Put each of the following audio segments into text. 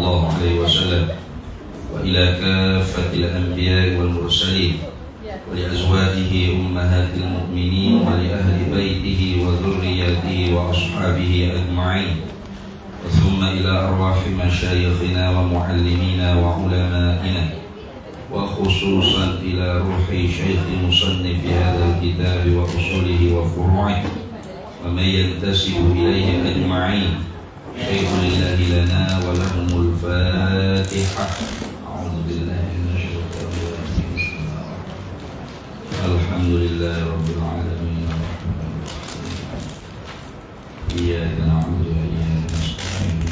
الله عليه وسلم وإلى كافة الأنبياء والمرسلين ولأزواجه أمهات المؤمنين ولأهل بيته وذريته وأصحابه أجمعين ثم إلى أرواح مشايخنا ومعلمينا وعلمائنا وخصوصا إلى روح شيخ مصنف هذا الكتاب وأصوله وفروعه ومن ينتسب إليه أجمعين. شيخ لله لنا ولهم الفاتحة. أعوذ بالله من الشيطان الرجيم. الحمد لله رب العالمين الرحمن الرحيم إياك نعبد وإياك نستعين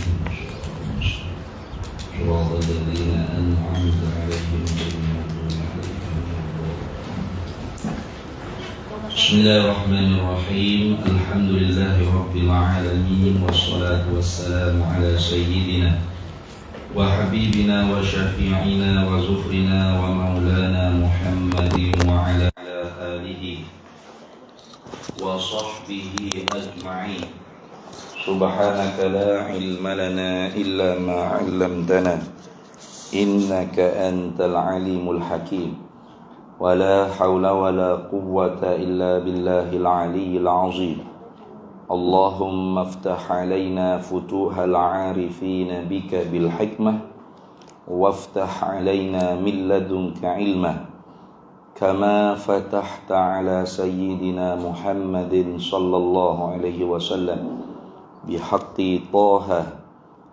صراط الذين أنعمت عليهم غير المغضوب عليهم ولا الضالين. بسم الله الرحمن الرحيم. الحمد لله رب العالمين والصلاة والسلام على سيدنا وحبيبنا وشفيعنا وزفرنا ومولانا محمد وعلى آله وصحبه أجمعين. سبحانك لا علم لنا إلا ما علمتنا إنك أنت العليم الحكيم ولا حول ولا قوة إلا بالله العلي العظيم. اللهم افتح علينا فتوح العارفين بك بالحكمة وافتح علينا من لدنك علما كما فتحت على سيدنا محمد صلى الله عليه وسلم بحق طه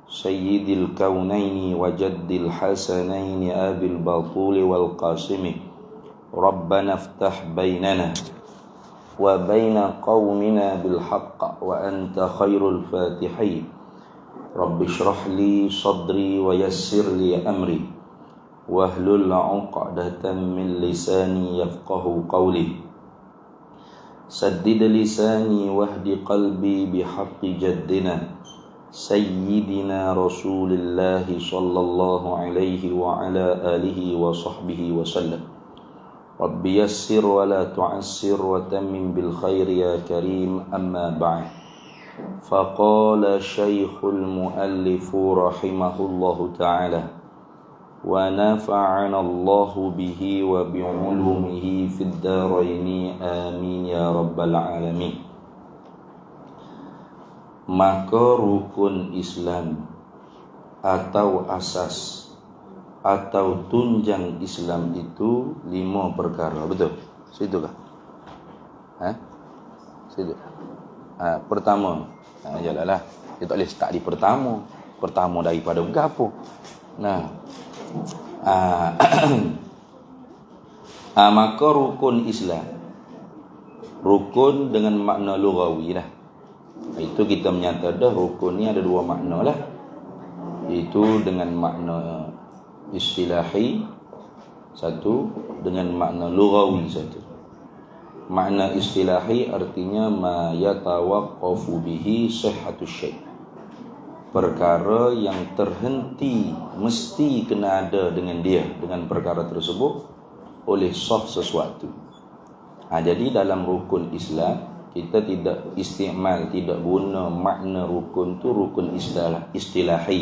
سيد الكونين وجد الحسنين أبي البطول والقاسم. ربنا افتح بيننا وبين قومنا بالحق وأنت خير الفاتحين. رب اشرح لي صدري ويسر لي أمري واحلل عقدة من لساني يفقه قولي. سدد لساني واهد قلبي بحق جدنا سيدنا رسول الله صلى الله عليه وعلى آله وصحبه وسلم. رب يسر ولا تعسر وتمم بالخير يا كريم. أما بعد، فقال شيخ المؤلف رحمه الله تعالى ونفعنا الله به وبعلومه في الدارين آمين يا رب العالمين. Maka rukun Islam atau asas atau tunjang Islam itu 5 perkara. Betul? Situ kah? Situ. Pertama, jalanlah. Kita tak boleh start di pertama. Pertama daripada berapa? Maka rukun Islam, rukun dengan makna lughawi lah. Itu kita menyatakan rukun ni ada 2 makna lah. Itu dengan makna istilahi satu, dengan makna lughawi satu. Makna istilahi artinya ma yatawaqqafu bihi sihhatus syai', perkara yang terhenti mesti kena ada dengan dia, dengan perkara tersebut oleh sah sesuatu. Jadi dalam rukun Islam kita tidak istimal, tidak guna makna rukun tu rukun istilahi,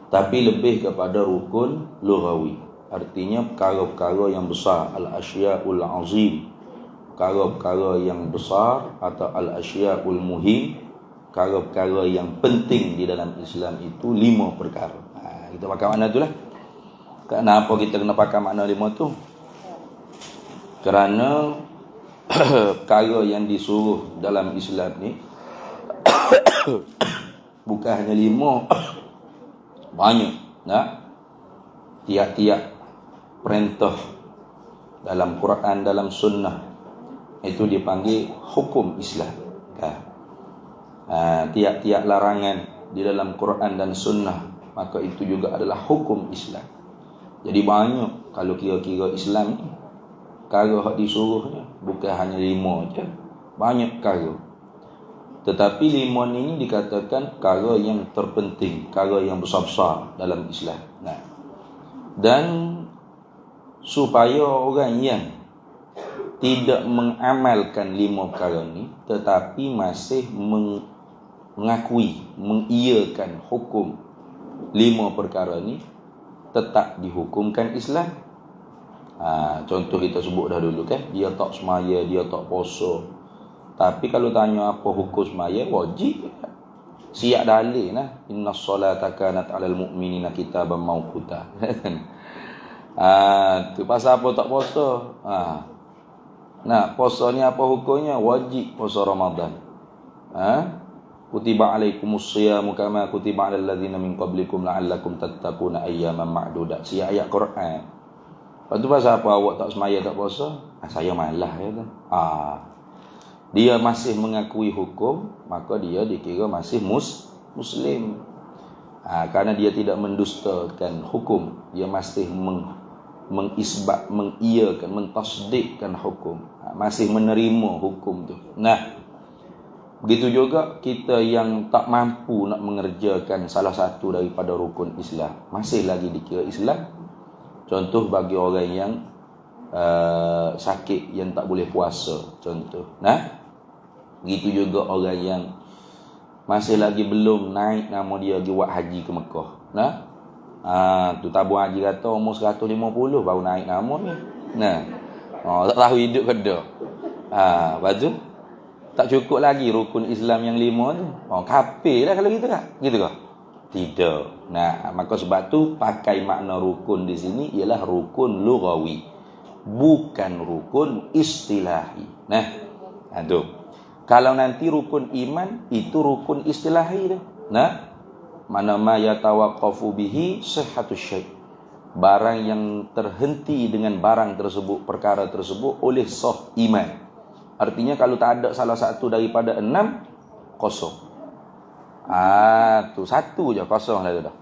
tapi lebih kepada rukun lughawi. Artinya perkara-perkara yang besar, al-asya'ul azim, perkara-perkara yang besar atau al-asya'ul muhim, perkara-perkara yang penting di dalam Islam itu 5 perkara. Kita pakai makna itulah. Kenapa kita kena pakai makna 5 tu? Kerana perkara yang disuruh dalam Islam ni bukan hanya 5, banyak. Tiap-tiap perintah dalam Quran, dalam sunnah itu dipanggil hukum Islam. Tiap-tiap larangan di dalam Quran dan sunnah maka itu juga adalah hukum Islam. Jadi banyak kalau kira-kira Islam ni perkara yang disuruhnya bukan hanya 5 je, banyak perkara. Tetapi 5 ini dikatakan perkara yang terpenting, perkara yang besar-besar dalam Islam. Dan supaya orang yang tidak mengamalkan 5 perkara ini tetapi masih mengakui, mengiyakan hukum 5 perkara ni tetap dihukumkan Islam. Contoh kita sebut dah dulu kan, dia tak semaya, dia tak puasa. Tapi kalau tanya apa hukum semaya, wajib. Siap dalil lah. Innas solata kanat 'alal mu'minina kitaban mawquta. Tu pasal apa tak puasa? Nah, puasa ni apa hukumnya? Wajib puasa Ramadan. Kutiba alaikumus siyamu kama kutiba alal ladzina min qablikum la'allakum tattaquna ayyaman ma'dudat. Siap ayat Quran. Lepas tu pasal apa awak tak semaya tak puasa? Saya malah ya kan. Dia masih mengakui hukum, maka dia dikira masih muslim. Karena dia tidak mendustakan hukum, dia masih mengisbat, mengiyakan, mentasdikkan hukum. Masih menerima hukum tu. Nah, begitu juga kita yang tak mampu nak mengerjakan salah satu daripada rukun Islam, masih lagi dikira Islam. Contoh bagi orang yang sakit, yang tak boleh puasa, contoh. Nah, begitu juga orang yang masih lagi belum naik nama dia pergi buat haji ke Mekah. Nah, tu tabung haji kata umur 150 baru naik nama ni. Nah, tak tahu hidup ke dak. Lepas tu tak cukup lagi rukun Islam yang 5 tu. Kafir lah kalau gitu kan? Gitu ke? Tidak. Nah, maka sebab tu pakai makna rukun di sini ialah rukun lughawi, bukan rukun istilahi. Nah, tu. Kalau nanti rukun iman itu rukun istilahi dah. Nah, mana ma yatawaqqafu bihi sihhatus syai'. Barang yang terhenti dengan barang tersebut, perkara tersebut oleh sah iman. Artinya kalau tak ada salah satu daripada 6, kosong. Tu satu je kosong dah dah.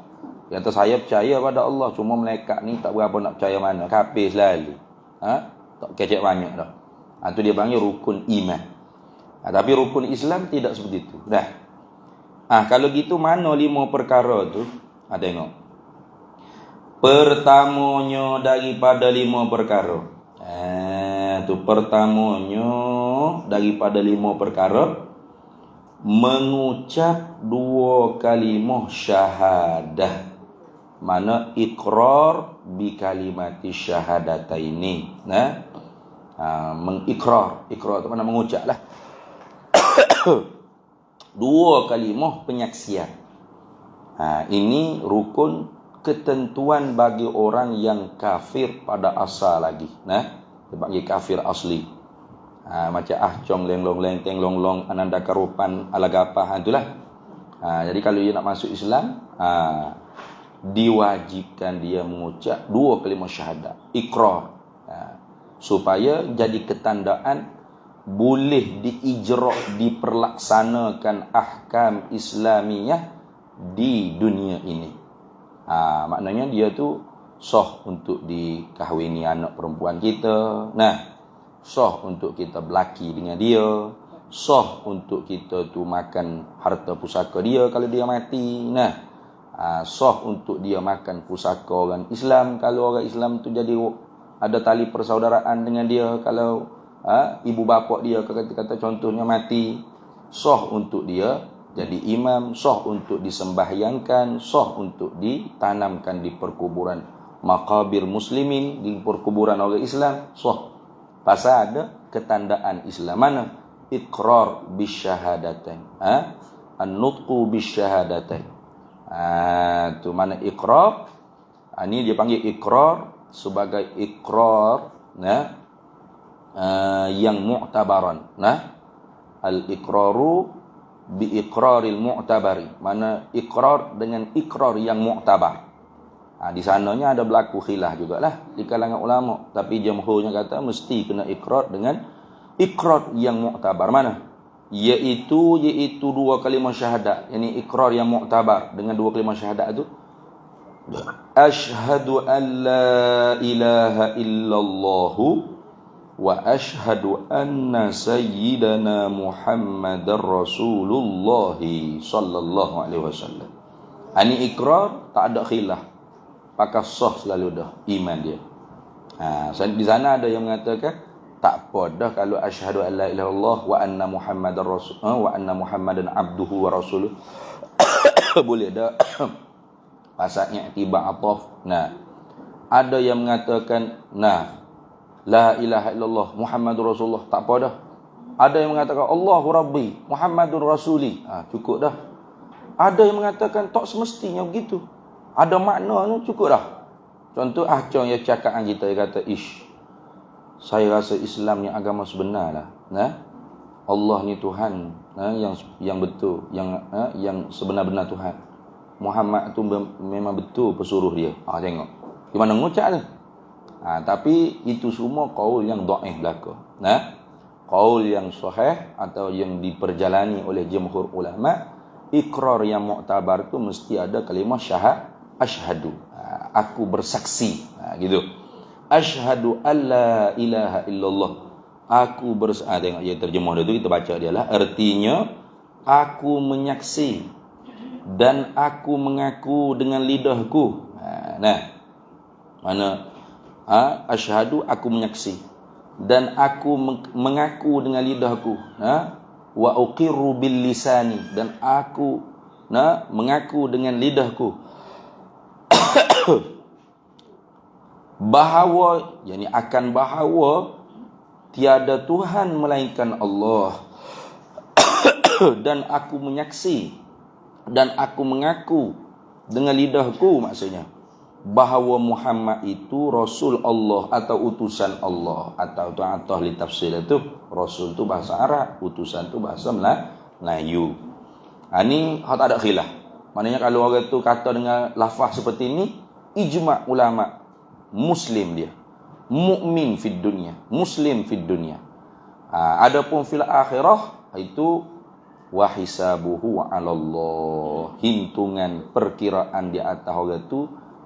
Kata saya percaya pada Allah, cuma malaikat ni tak berapa nak percaya mana, kafir selalu. Tak kecek banyak dah. Tu dia panggil rukun iman. Tapi rukun Islam tidak seperti itu. Dah. Kalau gitu mana 5 perkara tu? Tengok. Pertamanya daripada 5 perkara. Tu pertamanya daripada 5 perkara, mengucap 2 kalimah syahadah. Mana ikrar bi kalimati syahadataini. Nah, mengikrar. Ikrar tu mana mengucap lah. 2 kalimah penyaksian. Ini rukun ketentuan bagi orang yang kafir pada asal lagi. Nah, dia panggil kafir asli. Macam cong leng long leng teng long long ananda karupan alagapah, itulah. Jadi kalau dia nak masuk Islam, diwajibkan dia mengucap 2 kalimah syahadat, ikrar, supaya jadi ketandaan boleh diijra', diperlaksanakan ahkam Islamiyah di dunia ini. Maknanya dia tu sah untuk dikahwini anak perempuan kita. Nah, sah untuk kita berlaki dengan dia, sah untuk kita tu makan harta pusaka dia kalau dia mati. Nah, sah untuk dia makan pusaka orang Islam kalau orang Islam tu jadi ada tali persaudaraan dengan dia. Kalau ibu bapa dia kata contohnya mati, sah untuk dia jadi imam, sah untuk disembahyangkan, sah untuk ditanamkan di perkuburan maqabir muslimin, di perkuburan orang Islam, sah. Pasal ada ketandaan Islam. Mana? Iqrar bisyahadatain. An-nutqu bisyahadatain. Tu mana iqrar? Ini dia panggil iqrar sebagai iqrar yang mu'tabaran. Al-iqraru bi-iqraril mu'tabari. Mana iqrar dengan iqrar yang mu'tabar. Di sananya ada berlaku khilaf jugalah di kalangan ulama, tapi jumhurnya kata mesti kena iqrar dengan iqrar yang mu'tabar. Mana? Iaitu 2 kalimah syahadat. Yani iqrar yang mu'tabar dengan 2 kalimah syahadat itu, asyhadu an la ilaha illallah wa asyhadu anna sayyidana Muhammadar Rasulullah sallallahu alaihi wasallam. Ini ikrar tak ada khilaf, pakai sah selalu dah iman dia. Di sana ada yang mengatakan tak apa dah kalau asyhadu an la ilaha illallah wa anna Muhammadar Rasul wa anna Muhammadan abduhu wa rasuluh boleh dah. pasal i'tibar ataf. Nah, ada yang mengatakan la ilaha illallah Muhammadur Rasulullah, tak apa dah. Ada yang mengatakan Allahu Rabbi Muhammadur Rasuli, cukup dah. Ada yang mengatakan tak semestinya begitu, ada makna tu, cukup dah. Contoh acang yang cakap dengan kita, dia kata saya rasa Islam ni agama sebenar lah. Allah ni Tuhan yang betul, yang sebenar-benar Tuhan. Muhammad tu memang betul pesuruh dia. Tengok gimana mengucap tu. Tapi itu semua qaul yang dhaif belaka. Qaul yang sahih atau yang diperjalani oleh jumhur ulama, ikrar yang muktabar tu mesti ada kalimah asyhadu. Aku bersaksi, gitu. Asyhadu alla ilaha illallah. Aku tengok dia terjemah dia tu, kita baca dia lah. Artinya, aku menyaksi dan aku mengaku dengan lidahku. Mana asyhadu, aku menyaksi dan aku mengaku dengan lidahku. Wa uqirru bil lisani, dan aku mengaku dengan lidahku bahawa, yakni akan bahawa tiada Tuhan melainkan Allah dan aku menyaksi dan aku mengaku dengan lidahku, maksudnya bahawa Muhammad itu Rasul Allah atau utusan Allah. Atau tu li tafsir itu, Rasul tu bahasa Arab, utusan tu bahasa Melayu. Ini tak ada khilaf. Maknanya kalau orang tu kata dengan lafaz seperti ini, ijma' ulama, Muslim dia, mukmin fid dunia, Muslim fid dunia. Adapun fil akhirah itu wa hisabuhu 'ala Allah, hitungan perkiraan di atas orang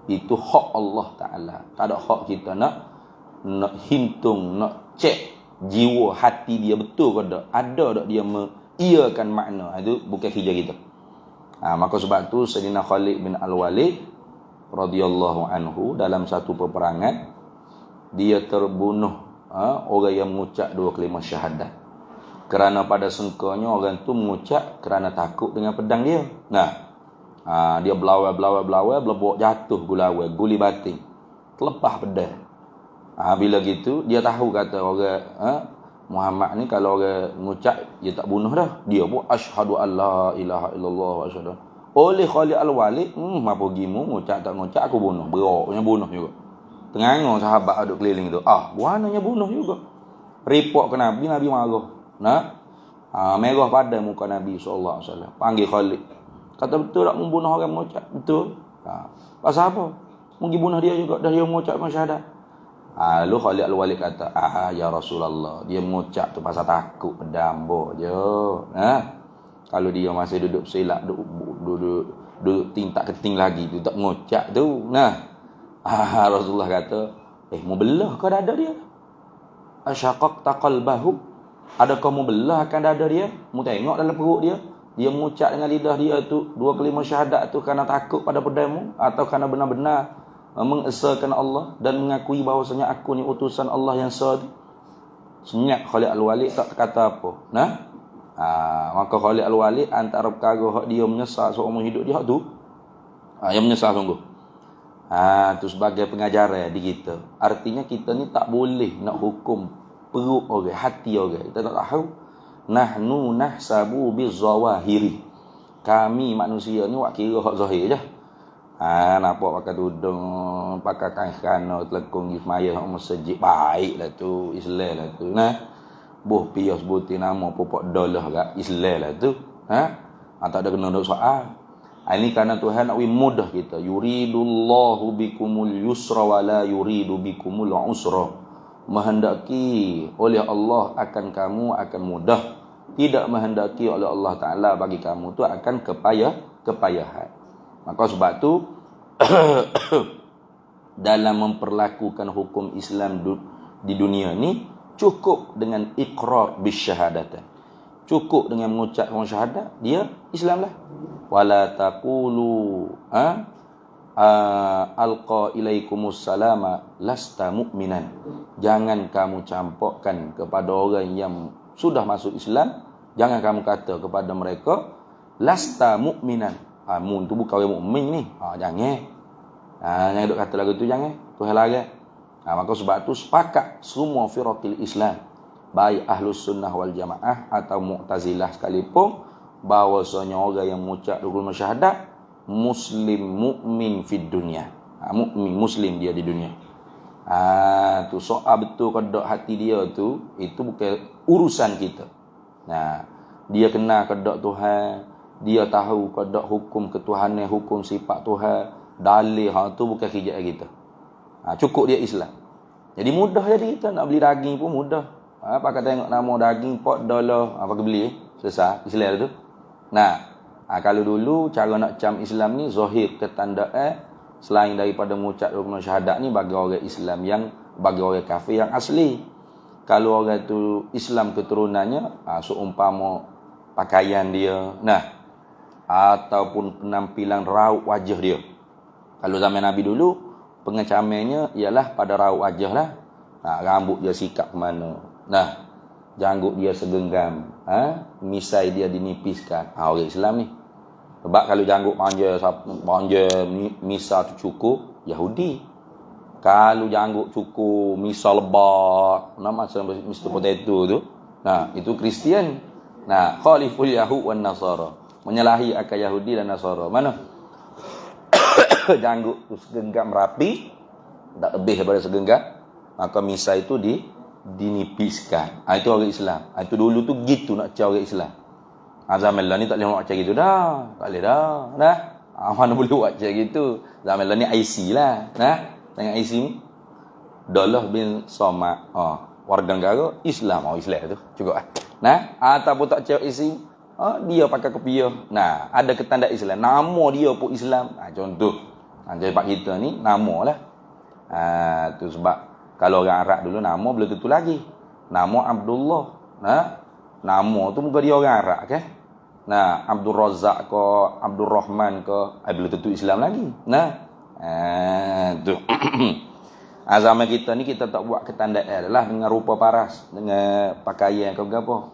itu hak Allah Ta'ala. Tak ada hak kita nak hitung, nak cek jiwa hati dia betul ke tak, ada tak dia mengiyakan makna. Itu bukan kerja kita. Maka sebab tu Sayyidina Khalid bin Al-Walid radhiyallahu anhu dalam satu peperangan, dia terbunuh orang yang mengucap dua kalimah syahadat. Kerana pada sangkanya orang tu mengucap kerana takut dengan pedang dia. Dia belawai, belebok jatuh guli batin, terlepas pedang. Bila gitu dia tahu, kata orang Muhammad ni kalau orang mengucap dia tak bunuh dah, dia pun asyhadu alla ilaha illallah wa asyhadu. Oleh Khalid Al-Walid, apa gimu mengucap tak mengucap aku bunuh, beroknya bunuh juga. Tengah sahabat duduk keliling tu, buananya bunuh juga. Report ke Nabi marah. Merah pada muka Nabi sallallahu alaihi wasallam. Panggil Khalid. Kata, betul tak membunuh orang mengucap? Betul. Pasal apa? Mungkin bunuh dia juga, dah dia mengucapkan syahadat. Lalu Khalid Al-Walid kata, ya Rasulullah, dia mengucap tu pasal takut pedambo je. Kalau dia masih duduk silap, duduk tingtak keting lagi tu, tak mengucap tu. Rasulullah kata, mau belah kau dada dia? Asyaqaqta qalbahu? Adakah mau belah akan dada dia? Mau tengok dalam perut dia? Dia mengucap dengan lidah dia tu dua kalimah syahadat tu kerana takut pada pedangmu, atau kerana benar-benar mengesahkan Allah dan mengakui bahawasanya aku ni utusan Allah yang sah tu? Senyap Khalid Al-Walid, tak kata apa. Maka Khalid Al-Walid antara perkara hak dia menyesal seumur hidup dia tu, yang menyesal sungguh. Tu sebagai pengajaran di kita. Artinya kita ni tak boleh nak hukum perut orang, hati orang. Kita tak tahu. Nahnu nahsabu bizawahiri. Kami manusia ni wak kira hak zahir je. Nampak pakai tudung, pakai kain-kain, telekung di semaya hak masjid, baiklah tu, Islam lah tu. Boh pias sebutin nama pupuk dolah kat Islam lah tu. Tak ada kena duk soal. Ini kerana Tuhan nak mudah kita. Yuridullahu bikumul yusra wa la yuridu bikumul usra. Menghendaki oleh Allah akan kamu akan mudah, tidak menghendaki oleh Allah Ta'ala bagi kamu tu akan kepayahan. Maka sebab tu dalam memperlakukan hukum Islam di dunia ni, cukup dengan iqrar bisyahadatan, cukup dengan mengucapkan syahadat, dia Islam lah. Wala taqulu alqa ilaikumus salama lasta mu'minan. Jangan kamu campurkan kepada orang yang sudah masuk Islam, jangan kamu kata kepada mereka lasta mu'minan, Mun tu bukan orang mukmin ni. Jangan. Jangan duk kata lagu tu jangan. Tuhan larang. Maka sebab tu sepakat semua firaqil Islam, baik Ahlus Sunnah wal Jamaah atau Mu'tazilah sekalipun, bahawasanya orang yang mengucap rukun syahadat muslim mukmin fid dunia. Mukmin muslim dia di dunia. Tu soal betul kedok hati dia tu, itu bukan urusan kita. Dia kenal kedok Tuhan, dia tahu kedok hukum ketuhanan, hukum sifat Tuhan, dalil tu bukan kerja kita. Cukup dia Islam. Jadi mudah jadi kita nak beli daging pun mudah. Pakai tengok nama daging pot $, pakai beli selesai Islam tu. Kalau dulu cara nak cam Islam ni zahir ketandaan selain daripada mengucap rukun syahadat ni bagi orang Islam yang bagi orang kafir yang asli. Kalau orang tu Islam keturunannya, seumpama pakaian dia, ataupun penampilan raut wajah dia. Kalau zaman Nabi dulu, pengecamannya ialah pada raut wajah lah. Rambut dia sikap ke mana. Janggut dia segenggam. Misai dia dinipiskan. Orang Islam ni. Sebab kalau janggut panjang misal tu cukup, Yahudi. Kalau janggut cukup misal lebat, macam Mr. Potato tu, itu Kristian. Khaliful Yahud wan Nasara. Menyalahi akal Yahudi dan Nasara. Mana? Janggut tu segenggam rapi, tak lebih daripada segenggam, maka misai itu dinipiskan. Itu orang Islam. Itu dulu tu gitu nak cari orang Islam. Zaman lah ni tak boleh buat macam gitu dah. Tak boleh dah. Mana boleh buat macam gitu. Zaman lah ni IC lah. Tengok IC ni. Dollah bin Somad. Warga negara Islam. Islam tu. Cukup lah. Ataupun tak cari IC. Dia pakai kopiah. Ada ketanda Islam. Nama dia pun Islam. Contoh. Jadi pak kita ni nama lah. Tu sebab kalau orang Arab dulu nama belum tentu lagi. Nama Abdullah. Nama tu muka dia orang Arab ke? Abdul Razak ke, Abdul Rahman ke, belum tentu Islam lagi. Tu. Zaman kita ni kita tak buat ketandaan adalah dengan rupa paras, dengan pakaian ke apa.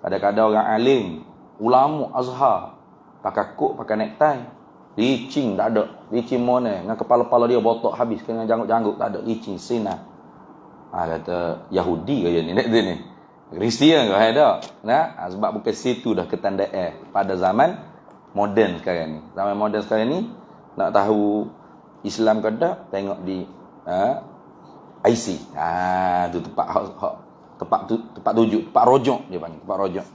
Kadang-kadang orang alim, ulama Azhar pakai kok, pakai necktie. Licin tak ada. Licin mana? Dengan kepala-kepala dia botok habis. Dengan janggut-janggut tak ada. Licin sinar. Kata Yahudi ke ni? Ni. Kristian ke ada? Sebab bukan situ dah ketandaan pada zaman moden sekarang ni. Zaman moden sekarang ni nak tahu Islam ke tak, tengok di IC. Tu tempat tujuk, tempat rojok dia panggil, tempat rojok.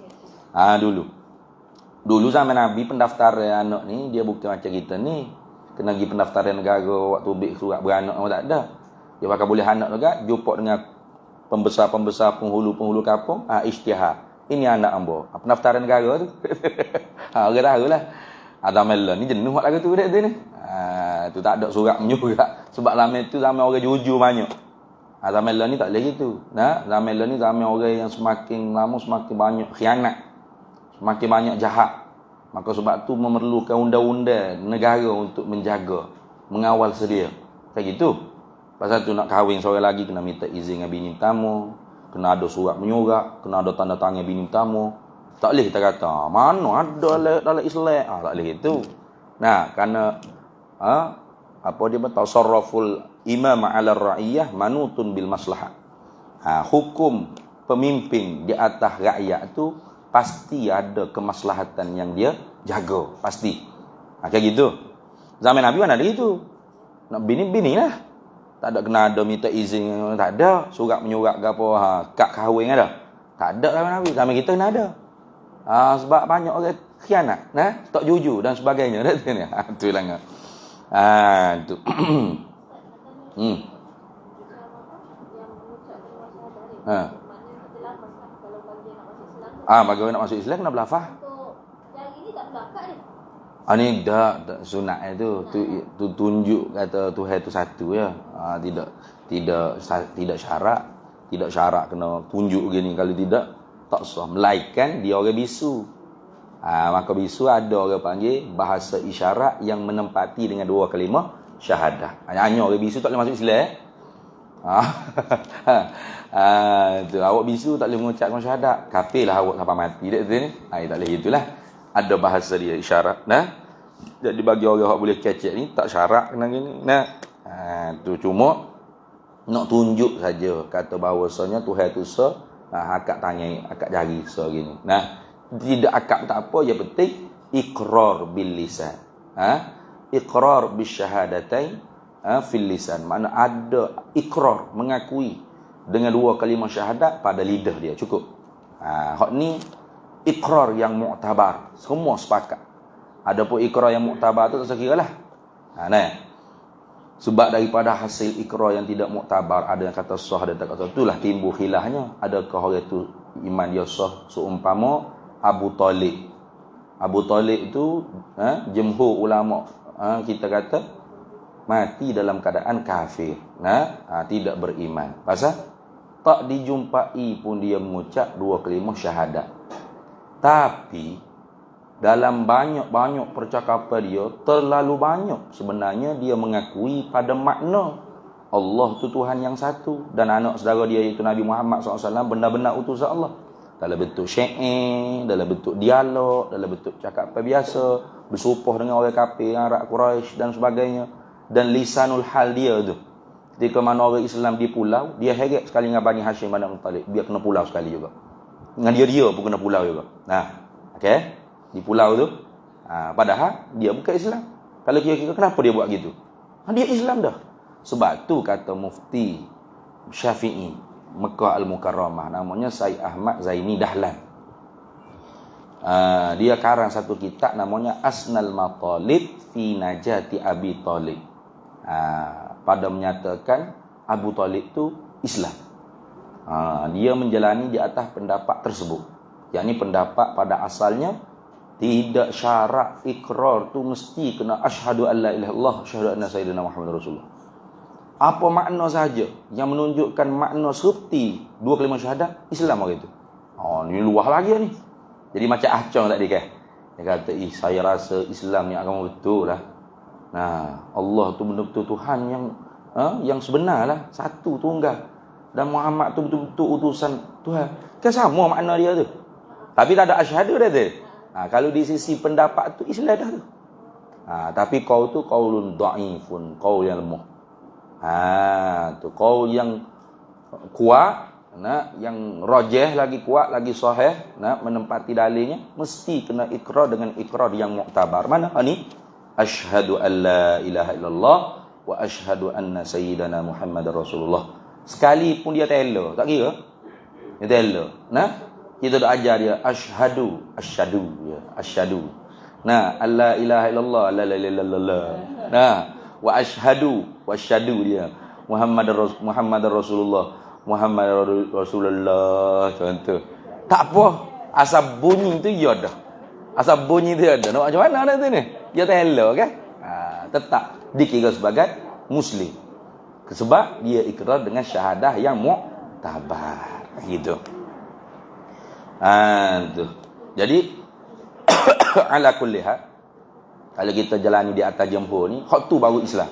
Dulu zaman Nabi pendaftaran anak ni dia bukan macam kita ni. Kena pergi pendaftaran negara waktu bik surat beranak tak ada. Dia pakai boleh anak juga jumpa dengan pembesar-pembesar penghulu-penghulu kampung, isytihar. Ini anak hamba. Pendaftaran negara tu. Orang tahu lah. Zaman ni jenuh buat lagu tu dia ni. Tu tak ada surat menyurat. Sebab zaman tu zaman orang jujur banyak. Zaman ni tak boleh gitu. Zaman ni zaman orang yang semakin lama semakin banyak khianat. Semakin banyak jahat. Maka sebab tu memerlukan undang-undang negara untuk menjaga, mengawal sedia. Kayak gitu. Pasal tu nak kahwin seorang lagi kena minta izin dengan bini tamu, kena ada surat menyurat, kena ada tanda tangan bini tamu. Tak boleh kita kata, mana ada dalam Islam. Tak boleh itu. Kerana apa dia beritahu tasarruful imam 'ala ar-ra'iyah manutun bil maslahah. Hukum pemimpin di atas rakyat tu pasti ada kemaslahatan yang dia jaga, pasti. Kayak gitu. Zaman Nabi mana ada gitu. Nak bini lah. Tak ada kena ada minta izin, tak ada. Surat menyurat ke apa, kad kahwin ada. Tak ada zaman Nabi. Zaman kita kena ada. Sebab banyak orang khianat, tak jujur dan sebagainya. Tu lah. Tu. Bagi orang nak masuk Islam kena berlafaz. Yang ini tak berlafaz ni. Ni tak sunat tu tunjuk kata Tuhan tu satu ya. Tidak syarat, kena tunjuk gini. Kalau tidak tak sah. Melainkan dia orang bisu. Maka bisu ada orang panggil bahasa isyarat yang menempati dengan dua kalimah syahadah. Hanya orang bisu tak boleh masuk Islam. Tu awak bisu tak boleh mengucap syahadat. Kafirlah awak sampai mati dak tu ni. Tak boleh gitulah. Ada bahasa dia isyarat. Jadi bagi orang yang boleh kecek ni tak syarat kena gini. Nah, tu cuma nak tunjuk saja kata bahawasanya Tuhan tu akak tanya, akak jari gini. Nah, tidak akak tak apa, yang penting iqrar bil lisan. Iqrar bis syahadatain fil lisan. Makna ada ikrar, mengakui dengan dua kalimah syahadat pada lidah dia, cukup. Hak ni ikrar yang mu'tabar, semua sepakat. Adapun ikrar yang mu'tabar tu tak sekira lah. Sebab daripada hasil ikrar yang tidak mu'tabar, ada yang kata sah, ada yang kata itulah timbul khilafnya. Adakah orang itu iman dia sah? Seumpama Abu Talib. Abu Talib itu jumhur ulama kita kata mati dalam keadaan kafir, tidak beriman. Pasal tak dijumpai pun dia mengucap dua kalimah syahadat. Tapi dalam banyak-banyak percakapan dia, terlalu banyak sebenarnya dia mengakui pada makna Allah tu Tuhan yang satu, dan anak saudara dia iaitu Nabi Muhammad SAW benar-benar utusan Allah. Dalam bentuk syair, dalam bentuk dialog, dalam bentuk cakapan biasa, bersumpah dengan orang kafir, Arab Quraisy dan sebagainya. Dan lisanul hal dia tu, ketika mana orang Islam di pulau, dia heret sekali dengan Bani Hashim Bani Muttalib, dia kena pulau sekali juga. Dengan dia pun kena pulau juga. Okey. Di pulau tu, padahal dia bukan Islam. Kalau kira-kira kenapa dia buat gitu? Dia Islam dah. Sebab tu kata Mufti Syafi'i Mekah Al-Mukarramah, namanya Said Ahmad Zaini Dahlan. Dia karang satu kitab namanya Asnal Matalib fi Najati Abi Talib. Pada menyatakan Abu Talib tu Islam. Dia menjalani di atas pendapat tersebut. Yakni pendapat pada asalnya tidak syarat ikrar tu mesti kena asyhadu an la ilaha illallah, asyhadu anna sayyidina Muhammadar Rasulullah. Apa makna saja yang menunjukkan makna seperti dua kalimah syahadat, Islam orang itu. Ni luah lagi ni. Jadi macam acang tadi kan. Dia kata, saya rasa Islam ni agama betul lah. Allah tu betul-betul Tuhan yang sebenar lah, satu tunggal. Dan Muhammad tu betul-betul utusan Tuhan. Kan sama makna dia tu. Tapi tak ada asyhadu dia tu. Kalau di sisi pendapat tu Islam dah tu. Tapi kau tu qaulun dhaifun, qaul yang lemah. Tu qaul yang kuat, yang rajih lagi kuat, lagi sahih, menempati dalilnya mesti kena ikrar dengan ikrar yang mu'tabar. Mana ni? Asyhadu an la ilaha illallah wa asyhadu anna sayyidana Muhammadar Rasulullah. Sekalipun dia tela, tak kira. Dia tela. Kita dah ajar dia asyhadu ya, asyhadu. Alla ilaha illallah, la ilaha illallah. Wa asyhadu dia Muhammadar Rasulullah, Muhammadar Rasulullah, contoh. Tak apa, asal bunyi tu dia dah. Asal bunyi tu ada. Nak macam mana dah tu ni? Dia tela kan? Tetap dikira sebagai muslim. Sebab dia ikrar dengan syahadah yang mu'tabar. Gitu. Tu. Jadi ala kulli hal, kalau kita jalani di atas jumhur ni, hak tu baru Islam.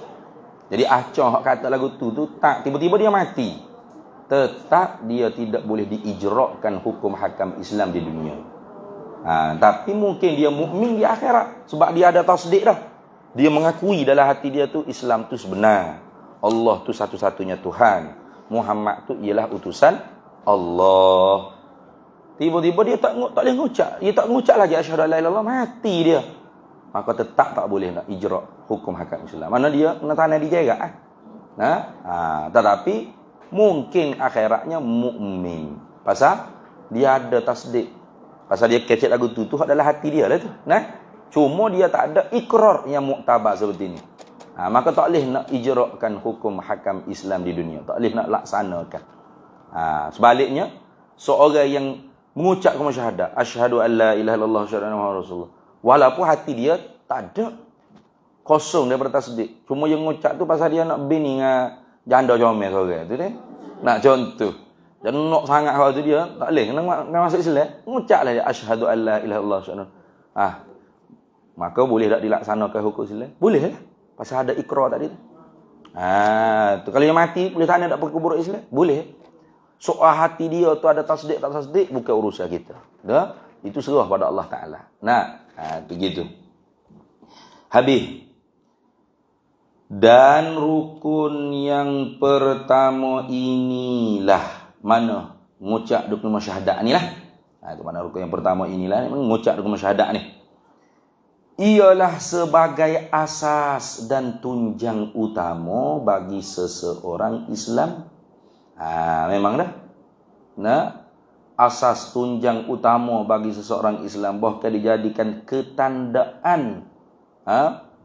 Jadi acah hak kata lagu tu tak tiba-tiba dia mati, tetap dia tidak boleh diijrakan hukum hakam Islam di dunia. Tapi mungkin dia mukmin di akhirat sebab dia ada tasdik dah. Dia mengakui dalam hati dia tu Islam tu sebenar. Allah tu satu-satunya Tuhan. Muhammad tu ialah utusan Allah. Tiba-tiba dia tak boleh ngucap. Dia tak ngucap lagi asyhadu an la ilaha illallah, mati dia. Maka tetap tak boleh nak ijra' hukum hakam Islam. Mana dia kena tanah dijaga tetapi mungkin akhiratnya mukmin. Pasal dia ada tasdik. Pasal dia kecek lagu tu adalah hati dia lah tu. Cuma dia tak ada ikrar yang muktabar seperti ni. Maka tak boleh nak ijra'kan hukum hakam Islam di dunia. Tak boleh nak laksanakan. Sebaliknya, seorang yang mengucap kalimah syahadat, asyhadu an la ilaha illallah, asyhadu anna Muhammadar Rasulullah, walaupun hati dia tak ada, kosong daripada tasdik. Cuma yang mengucap tu pasal dia nak bini dengan janda comel seorang tu deh. Nak contoh. Dan nak sangat hal tu dia tak boleh kena masuk Islam. Mengucaplah dia asyhadu an la ilaha illallah, asyhadu. Maka boleh tak dilaksanakan hukum Islam? Boleh lah. Pasal ada ikrar tadi tu. Tu kalau dia mati boleh tanya tak berkubur Islam? Boleh. Soal hati dia tu ada tasdik tak tasdik bukan urusan kita. Dah, itu serah pada Allah Taala. Begitu. Habis. Dan rukun yang pertama inilah mana? Ngucap dua kalimah syahadat ni lah. Itu mana rukun yang pertama inilah, ngucap dua kalimah syahadat ni. Ialah sebagai asas dan tunjang utama bagi seseorang Islam. Memang dah. Nah, asas tunjang utama bagi seseorang Islam bahkan dijadikan ketandaan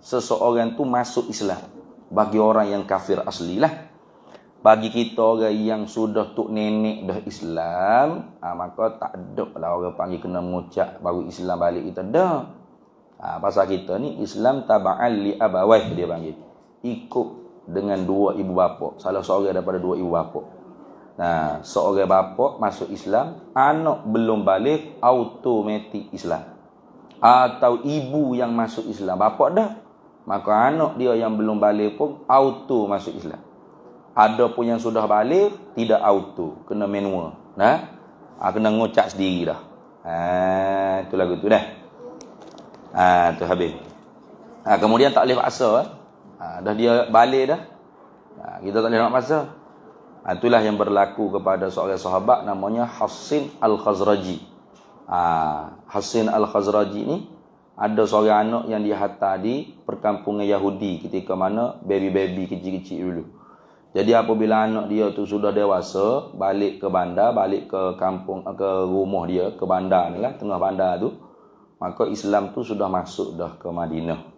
seseorang tu masuk Islam. Bagi orang yang kafir asli lah. Bagi kita orang yang sudah tuk nenek dah Islam, maka tak ada lah orang panggil kena mengucap baru Islam balik kita dah. Pasal kita ni Islam taba'an li abawai dia panggil. Ikut dengan dua ibu bapa. Salah seorang daripada dua ibu bapa. Nah, seorang bapa masuk Islam, anak belum balik, automatik Islam. Atau ibu yang masuk Islam, bapa dah, maka anak dia yang belum balik pun auto masuk Islam. Ada pun yang sudah balik, tidak auto, kena manual. Kena ngucap sendiri dah. Itu lagu tu dah. Tu habis. Kemudian tak boleh paksa. Dah dia balik dah. Kita tak boleh nak paksa. Itulah yang berlaku kepada seorang sahabat namanya Hassin Al-Khazraji. Hassin Al-Khazraji ni ada seorang anak yang dihantar di perkampungan Yahudi ketika mana baby-baby kecil-kecil dulu. Jadi apabila anak dia tu sudah dewasa, balik ke bandar, balik ke kampung, ke rumah dia, ke bandar ni lah, tengah bandar tu, maka Islam tu sudah masuk dah ke Madinah.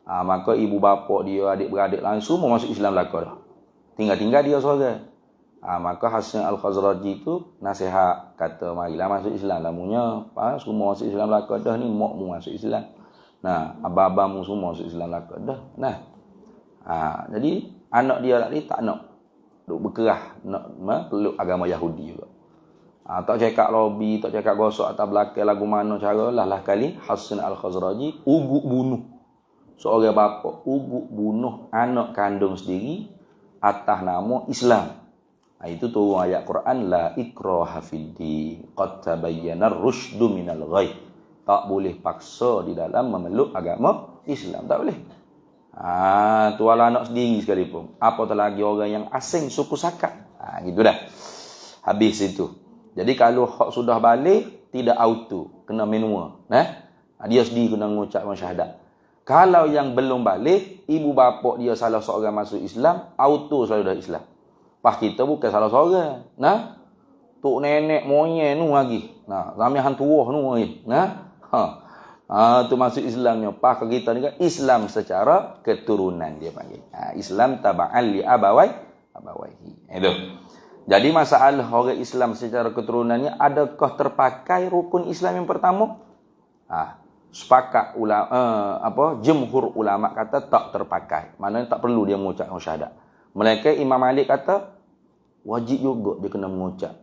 Maka ibu bapa dia, adik-beradik lain semua masuk Islam belaka dah. Tinggal-tinggal dia seorang. Maka Hassan Al-Khazraji tu nasihat, kata marilah masuk Islam. Lamunya semua masuk Islam belaka dah ni, makmu masuk Islam. Abang-abangmu semua masuk Islam belaka dah. Jadi anak dia tadi tak nak duk berkerah, nak peluk agama Yahudi juga. Tak cakap lobby, tak cakap gosok atas belakang lagu mana cara lah kali Hassan Al-Khazraji uguk bunuh. Seorang bapa uguk bunuh anak kandung sendiri atas nama Islam. Itu turun ayat Quran, la ikraha fiddin qad tabayyana ar-rusydu minal ghayy. Tak boleh paksa di dalam memeluk agama Islam, tak boleh. Tu wala anak sendiri sekalipun, apatah lagi orang yang asing suku sakat. Gitu dah. Habis itu. Jadi kalau hak sudah balik tidak auto, kena manual. Dia sendiri kena mengucap syahadat. Kalau yang belum balik, ibu bapa dia salah seorang masuk Islam, auto selalu dah Islam. Pas kita bukan salah seorang. Tok nenek moyang nu lagi. Ramai hantu wah nu lagi. Tu masuk Islamnya. Pas kita ni kan Islam secara keturunan dia panggil. Islam taba'an li abawaihi. Itu. Jadi masalah orang Islam secara keturunannya, adakah terpakai rukun Islam yang pertama? Sepakat ulama, jumhur ulama kata tak terpakai. Maknanya tak perlu dia mengucap syahadat. Melainkan Imam Malik kata wajib juga dia kena mengucap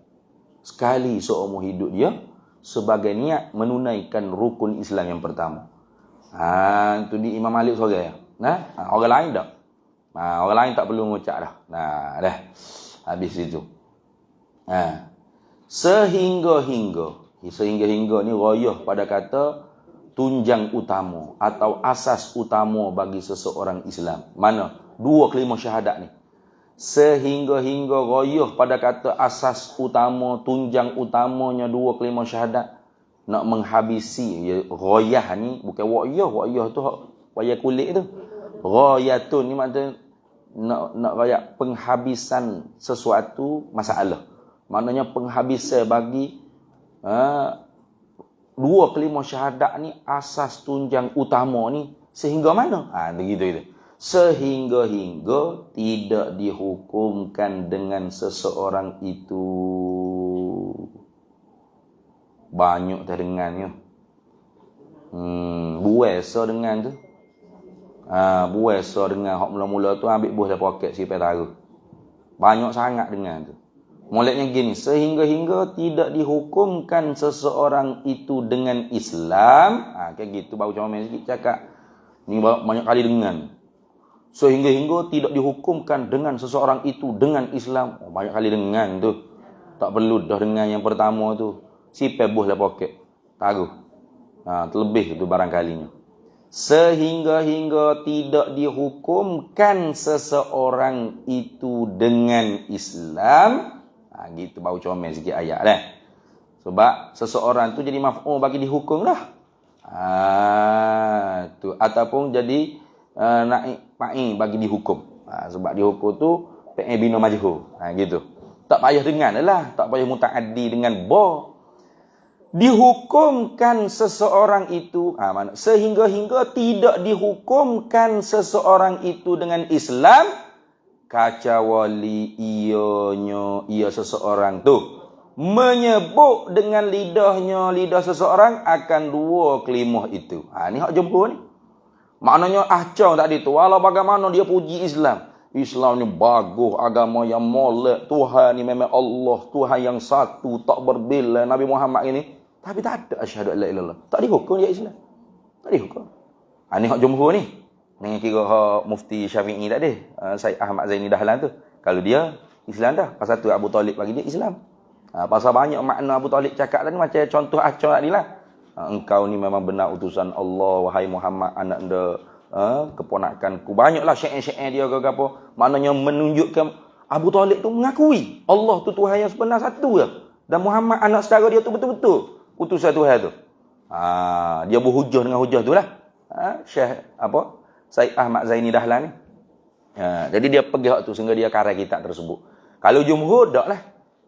sekali seumur hidup dia sebagai niat menunaikan rukun Islam yang pertama. Itu di Imam Malik seorang. Orang lain tak. Orang lain tak perlu mengucap dah. Dah. Habis itu. Sehingga ni royah pada kata tunjang utama atau asas utama bagi seseorang Islam. Mana? Dua kalimah syahadat ni. Sehingga royah pada kata asas utama, tunjang utamanya dua kalimah syahadat. Nak menghabisi, royah ni bukan wa'yah tu wayah kulit tu. Royatun ni maknanya nak rayak penghabisan sesuatu masalah. Maknanya penghabisan bagi dua kalimah syahadat ni asas tunjang utama ni sehingga mana? Begitu. Sehingga tidak dihukumkan dengan seseorang itu. Banyak terdengannya. Buasa dengan tu. Buasa dengan hak mula-mula tu ambil buah dari poket sipai taruh. Banyak sangat dengan tu. Mulanya gini, sehingga tidak dihukumkan seseorang itu dengan Islam. Kayak gitu baru cuma sikit cakap. Ni banyak kali dengan. Sehingga tidak dihukumkan dengan seseorang itu dengan Islam. Banyak kali dengan tu. Tak perlu dah dengan yang pertama tu. Sipai buah dari poket taruh. Terlebih tu barangkalinya. sehingga-hingga tidak dihukumkan seseorang itu dengan Islam. Gitu baru comel sikit ayat dah. Sebab seseorang tu jadi maf'ul bagi dihukum dah. Tu ataupun jadi naik fa'il bagi dihukum. Sebab dihukum tu fi'il bina majhul. Gitu. Tak payah dengan lah, tak payah muta'addi dengan ba. Dihukumkan seseorang itu sehingga-hingga tidak dihukumkan seseorang itu dengan Islam kecuali ia seseorang tu menyebut dengan lidah seseorang akan dua kelimah itu. Ni hak jumhur ni. Maknanya acau tadi tu walau bagaimana dia puji Islam ni bagus, agama yang molek, Tuhan ni memang Allah, Tuhan yang satu, tak berbeza Nabi Muhammad ini. Tapi tak ada asyhadu alla ilallah. Tak dihukum dia Islam. Tak dihukum. Ni hak jumhur ni. Ni kira hak mufti Syafi'i tadi. Syekh Ahmad Zaini Dahlan tu. Kalau dia Islam dah. Pasal tu Abu Talib bagi dia Islam. Pasal banyak makna Abu Talib cakap tadi macam contoh acau tadi lah. Engkau ni memang benar utusan Allah, wahai Muhammad, anak anda, keponakanku. Banyaklah syair-syair dia ke apa. Maknanya menunjukkan Abu Talib tu mengakui Allah tu Tuhan yang sebenar satu je. Dan Muhammad anak saudara dia tu betul-betul utusan Tuhan tu. Dia berhujah dengan hujah tu lah. Syekh Syekh Ahmad Zaini Dahlan ni. Jadi dia pergi hak tu sehingga dia karang kitab tersebut. Kalau jumhur tak lah.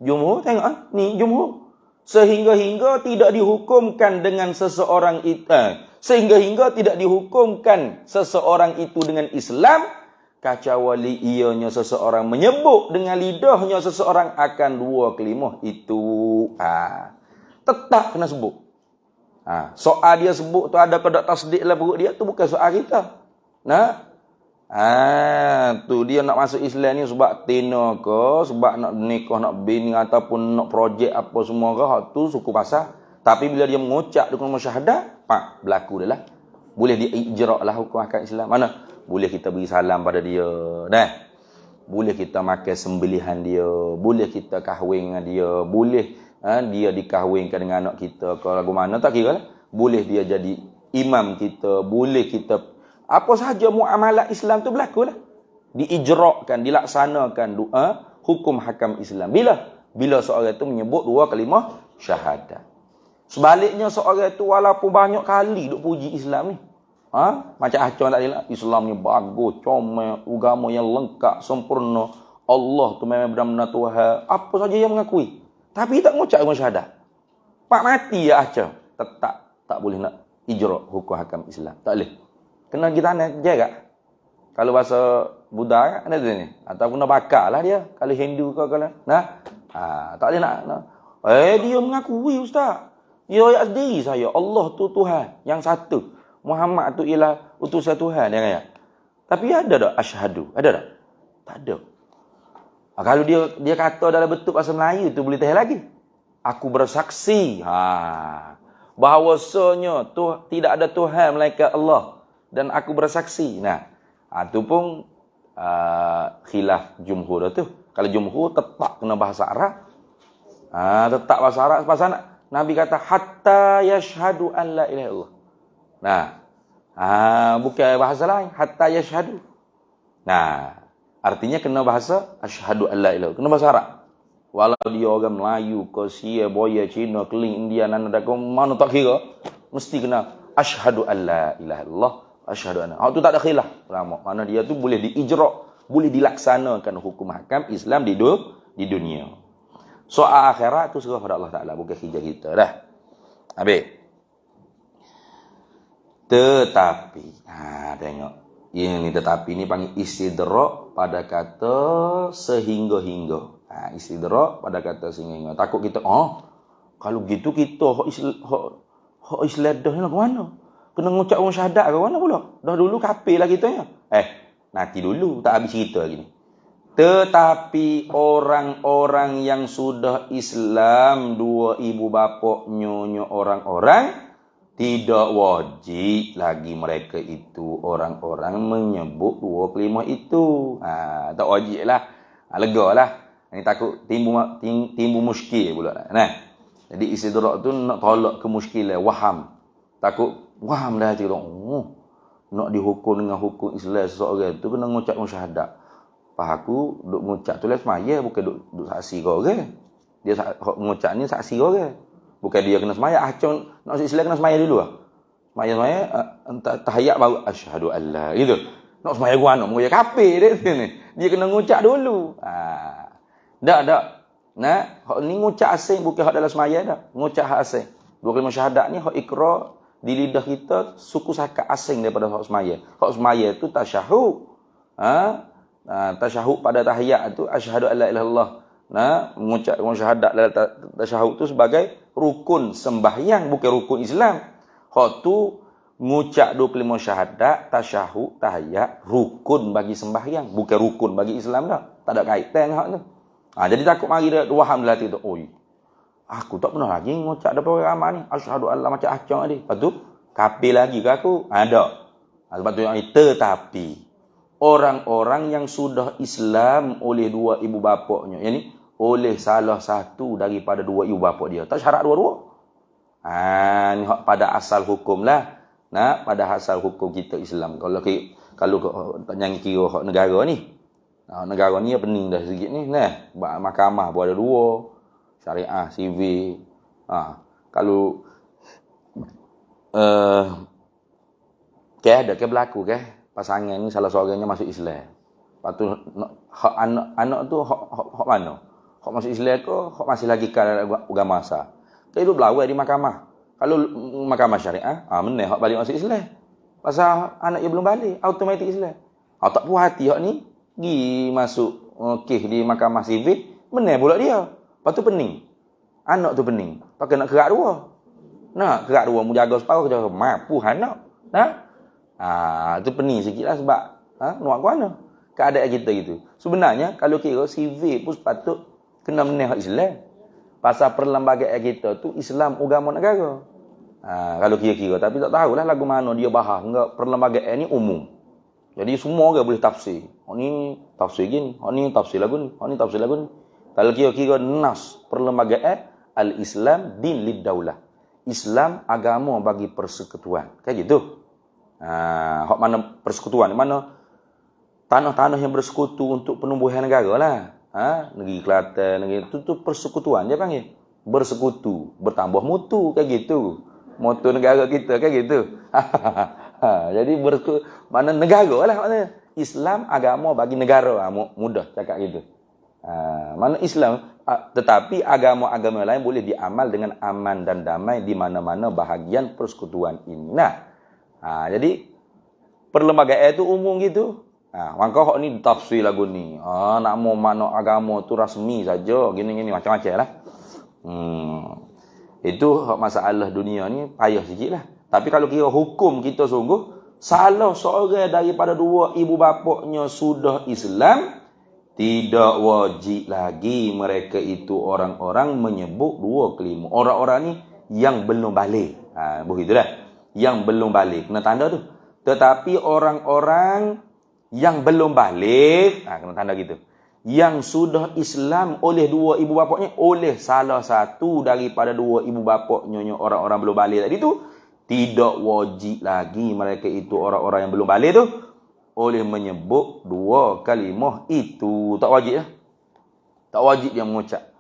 Jumhur tengok ni jumhur. Sehingga-hingga tidak dihukumkan dengan seseorang itu. Sehingga-hingga tidak dihukumkan seseorang itu dengan Islam kecuali ianya seseorang menyebut dengan lidahnya seseorang akan dua kelimah itu. Tetap kena sebut. Soal dia sebut tu ada kedak tasdik lah perut dia tu bukan soal kita. Tu dia nak masuk Islam ni sebab tina ke, sebab nak nikah, nak bini ataupun nak projek apa semua ke, tu suku pasal. Tapi bila dia mengucap dengan syahadat, berlaku dah lah. Boleh dia ijra' lah hukum akad Islam. Mana? Boleh kita beri salam pada dia. Boleh kita makan sembelihan dia. Boleh kita kahwin dengan dia. Boleh dia dikahwinkan dengan anak kita ke lagu mana, tak kira lah. Boleh dia jadi imam kita. Boleh kita apa sahaja muamalat Islam tu berlaku lah. Diijra'kan, dilaksanakan hukum hakam Islam. Bila seorang itu menyebut dua kalimah syahadat. Sebaliknya seorang itu walaupun banyak kali duk puji Islam ni. Macam acon tadi lah. Islam ni bagus, comel, agama yang lengkap, sempurna. Allah tu memang benar-benar Tuhan. Apa saja yang mengakui. Tapi tak mengucap dengan syahadat. Pak mati ya acon. Tetap tak boleh nak ijra' hukum hakam Islam. Tak boleh. Kena kita nak jaga. Kalau bahasa Buddha ada ni. Atau kena bakar lah dia. Kalau Hindu ke kalau. Tak boleh nak. Dia mengakui ustaz. Dia ayat sendiri saya. Allah tu Tuhan yang satu. Muhammad tu ialah utusan Tuhan. Dia kata. Tapi ada tak asyhadu? Ada tak? Tak ada. Kalau dia kata dalam bentuk bahasa Melayu tu boleh tahan lagi. Aku bersaksi. Bahawasanya tidak ada Tuhan melainkan Allah. Dan aku bersaksi. Itu pun khilaf jumhur tu. Kalau jumhur tetap kena bahasa Arab. Tetap bahasa Arab. Pasal Nabi kata hatta yashhadu an la ilaha illallah. Bukan bahasa lain. Hatta yashhadu. Artinya kena bahasa asyhadu an la ilaha illallah. Kena bahasa Arab. Walau dia orang Melayu, Kosia, Boya, Cina, Keling, India, mana tak kira. Mesti kena asyhadu an la ilaha illallah. Asyhadu anna. Tu tak ada khilaf ulama. Mana dia tu boleh diijra', boleh dilaksanakan hukum hakam Islam di dunia. Soal akhirat tu serah pada Allah Taala, bukan kerja kita dah. Habis. Tetapi, tengok. Ini tetapi ni panggil istidrak pada kata sehingga-hingga. Istidrak pada kata sehingga-hingga. Takut kita, kalau gitu kita hak Islam dah ni ke mana? Kena mengucap orang syahadat ke mana pula? Dah dulu kafir lah kita ya. Nanti dulu, tak habis cerita lagi ni. Tetapi orang-orang yang sudah Islam, dua ibu bapa nyonya orang-orang, tidak wajib lagi mereka itu orang-orang menyebut dua kalimah itu. Tak wajib lah. Lega lah. Ini takut timbul muskil pula. Jadi istidrak tu nak tolak kemuskilan, waham. Takut waham dah hati orang. nak dihukum dengan hukum Islam seseorang tu kena ngucap syahadat. Pas aku duk ngucap tu lah semaya, bukan duk saksi kau orang. Dia ngucap ni saksi kau orang. Bukan dia kena semaya. Acung nak masuk Islam kena semaya dulu lah. Semaya tahiyat baru asyhadu alla gitu. Nak semaya gua nak muya kafir dia ni. Dia kena ngucap dulu. Dak. Nah, hak ni ngucap asing bukan hak dalam semaya dak. Ngucap hak asing. Dua kalimah syahadat ni hak ikrar di lidah kita suku sakat asing daripada hak semaya. Hak semaya tu tasyahud. Tasyahud pada tahiyat tu asyhadu alla ilaha illallah. Mengucap syahadat dalam tasyahud tu sebagai rukun sembahyang, bukan rukun Islam. Hak tu ngucap 25 syahadat, tasyahud, tahiyat, rukun bagi sembahyang, bukan rukun bagi Islam dah. Tak ada kaitan hak tu. Jadi takut mari dia waham dalam hati tu. Oi. Aku tak pernah lagi ngucap depan orang ramai ni. Asyhadu alla macam acang tadi. Lepas tu kafir lagi ke aku? Ada. Sebab tu yang tetapi orang-orang yang sudah Islam oleh dua ibu bapaknya, yakni oleh salah satu daripada dua ibu bapak dia, tak syarat dua-dua. Ni pada asal hukum lah. Pada asal hukum kita Islam. Kalau yang kira hak negara ni. Negara ni pening dah sikit ni. Mahkamah pun ada dua. Syariah, sivil. Kalau ada berlaku pasangan ni salah seorangnya masuk Islam. Lepas tu hak anak tu hak mana? Hak masuk Islam ke hak masih lagi kan agama asal? Dia duduk berlawan di mahkamah. Kalau mahkamah syariah, benar hak balik masuk Islam. Pasal anak dia belum balik, automatik Islam. Tak puas hati hak ni, pergi masuk kes di mahkamah sivil, benar pula dia. Lepas tu pening. Anak tu pening. Pakai nak kerak dua. Nak kerak dua, mu jaga separuh je. Mampu anak. Itu pening sikit lah sebab nak ke mana? Keadaan kita gitu. Sebenarnya kalau kira sivil pun sepatut kena menang hak Islam. Pasal perlembagaan kita tu Islam agama negara. Kalau kira-kira. Tapi tak tahulah lagu mana dia bahas. Enggak, perlembagaan ni umum. Jadi semua orang boleh tafsir. Hak ni tafsir gini. Hak ni tafsir lagu ni. Hak ni tafsir lagu ni. Kalau kira-kira nas perlembagaan al-Islam din lid-daulah. Islam agama bagi persekutuan. Kayak gitu. Hak mana persekutuan? Mana tanah-tanah yang bersekutu untuk penumbuhan negara lah. Negeri Kelantan, negeri itu persekutuan dia panggil. Bersekutu, bertambah mutu kayak gitu. Moto negara kita kayak gitu. Jadi mana negara lah maknanya. Islam agama bagi negara. Mudah cakap gitu. Mana Islam, tetapi agama-agama lain boleh diamal dengan aman dan damai di mana-mana bahagian persekutuan ini. Jadi perlembagaan itu umum gitu. Maka hak ni tafsir lagu ni. Nak mau makna agama tu rasmi saja, gini-gini macam-macam lah. Itu hak masalah dunia ni payah sikit lah. Tapi kalau kira hukum kita sungguh, salah seorang daripada dua ibu bapaknya sudah Islam, tidak wajib lagi mereka itu orang-orang menyebut dua kelima. Orang-orang ni yang belum balik. Begitulah. Yang belum balik. Kena tanda tu. Tetapi orang-orang yang belum balik, kena tanda gitu. Yang sudah Islam oleh dua ibu bapaknya, oleh salah satu daripada dua ibu bapaknya orang-orang belum balik tadi tu, tidak wajib lagi mereka itu orang-orang yang belum balik tu oleh menyebut dua kalimah itu. Tak wajib lah. Tak wajib dia mengucap.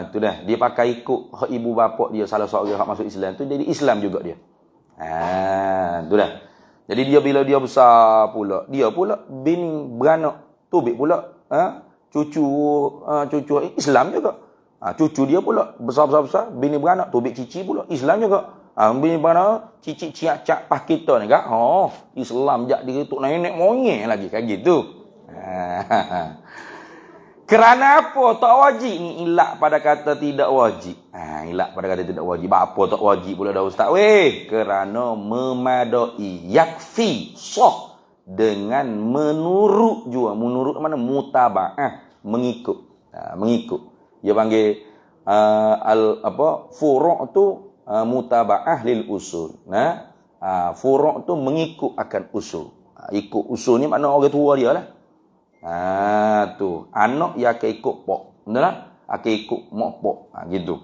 Itu dah. Dia pakai ikut hak ibu bapak dia, salah seorang hak masuk Islam tu, jadi Islam juga dia. Itu dah. Jadi dia bila dia besar pula, dia pula bini beranak, tubik pula, cucu Islam juga. Cucu dia pula besar-besar, bini beranak, tubik cici pula, Islam juga. Bini beranak, cici ciak-ciak pah kita ni kak. Islam jak dia tu nenek moyang lagi kayak gitu. Kerana apa tak wajib ni? Ilak pada kata tidak wajib. Ilak pada kata tidak wajib. Apa tak wajib pula dah ustaz? Kerana memadai yakfi sah dengan menurut jua. Menurut mana? Mutaba'ah, mengikut. Mengikut. Dia panggil furu' tu mutaba'ah lil usul. Furu' tu mengikut akan usul. Ikut usul ni makna orang tua dia lah. Tu anak yang akan ikut pok, betul tak? Akan ikut mak pok, gitu.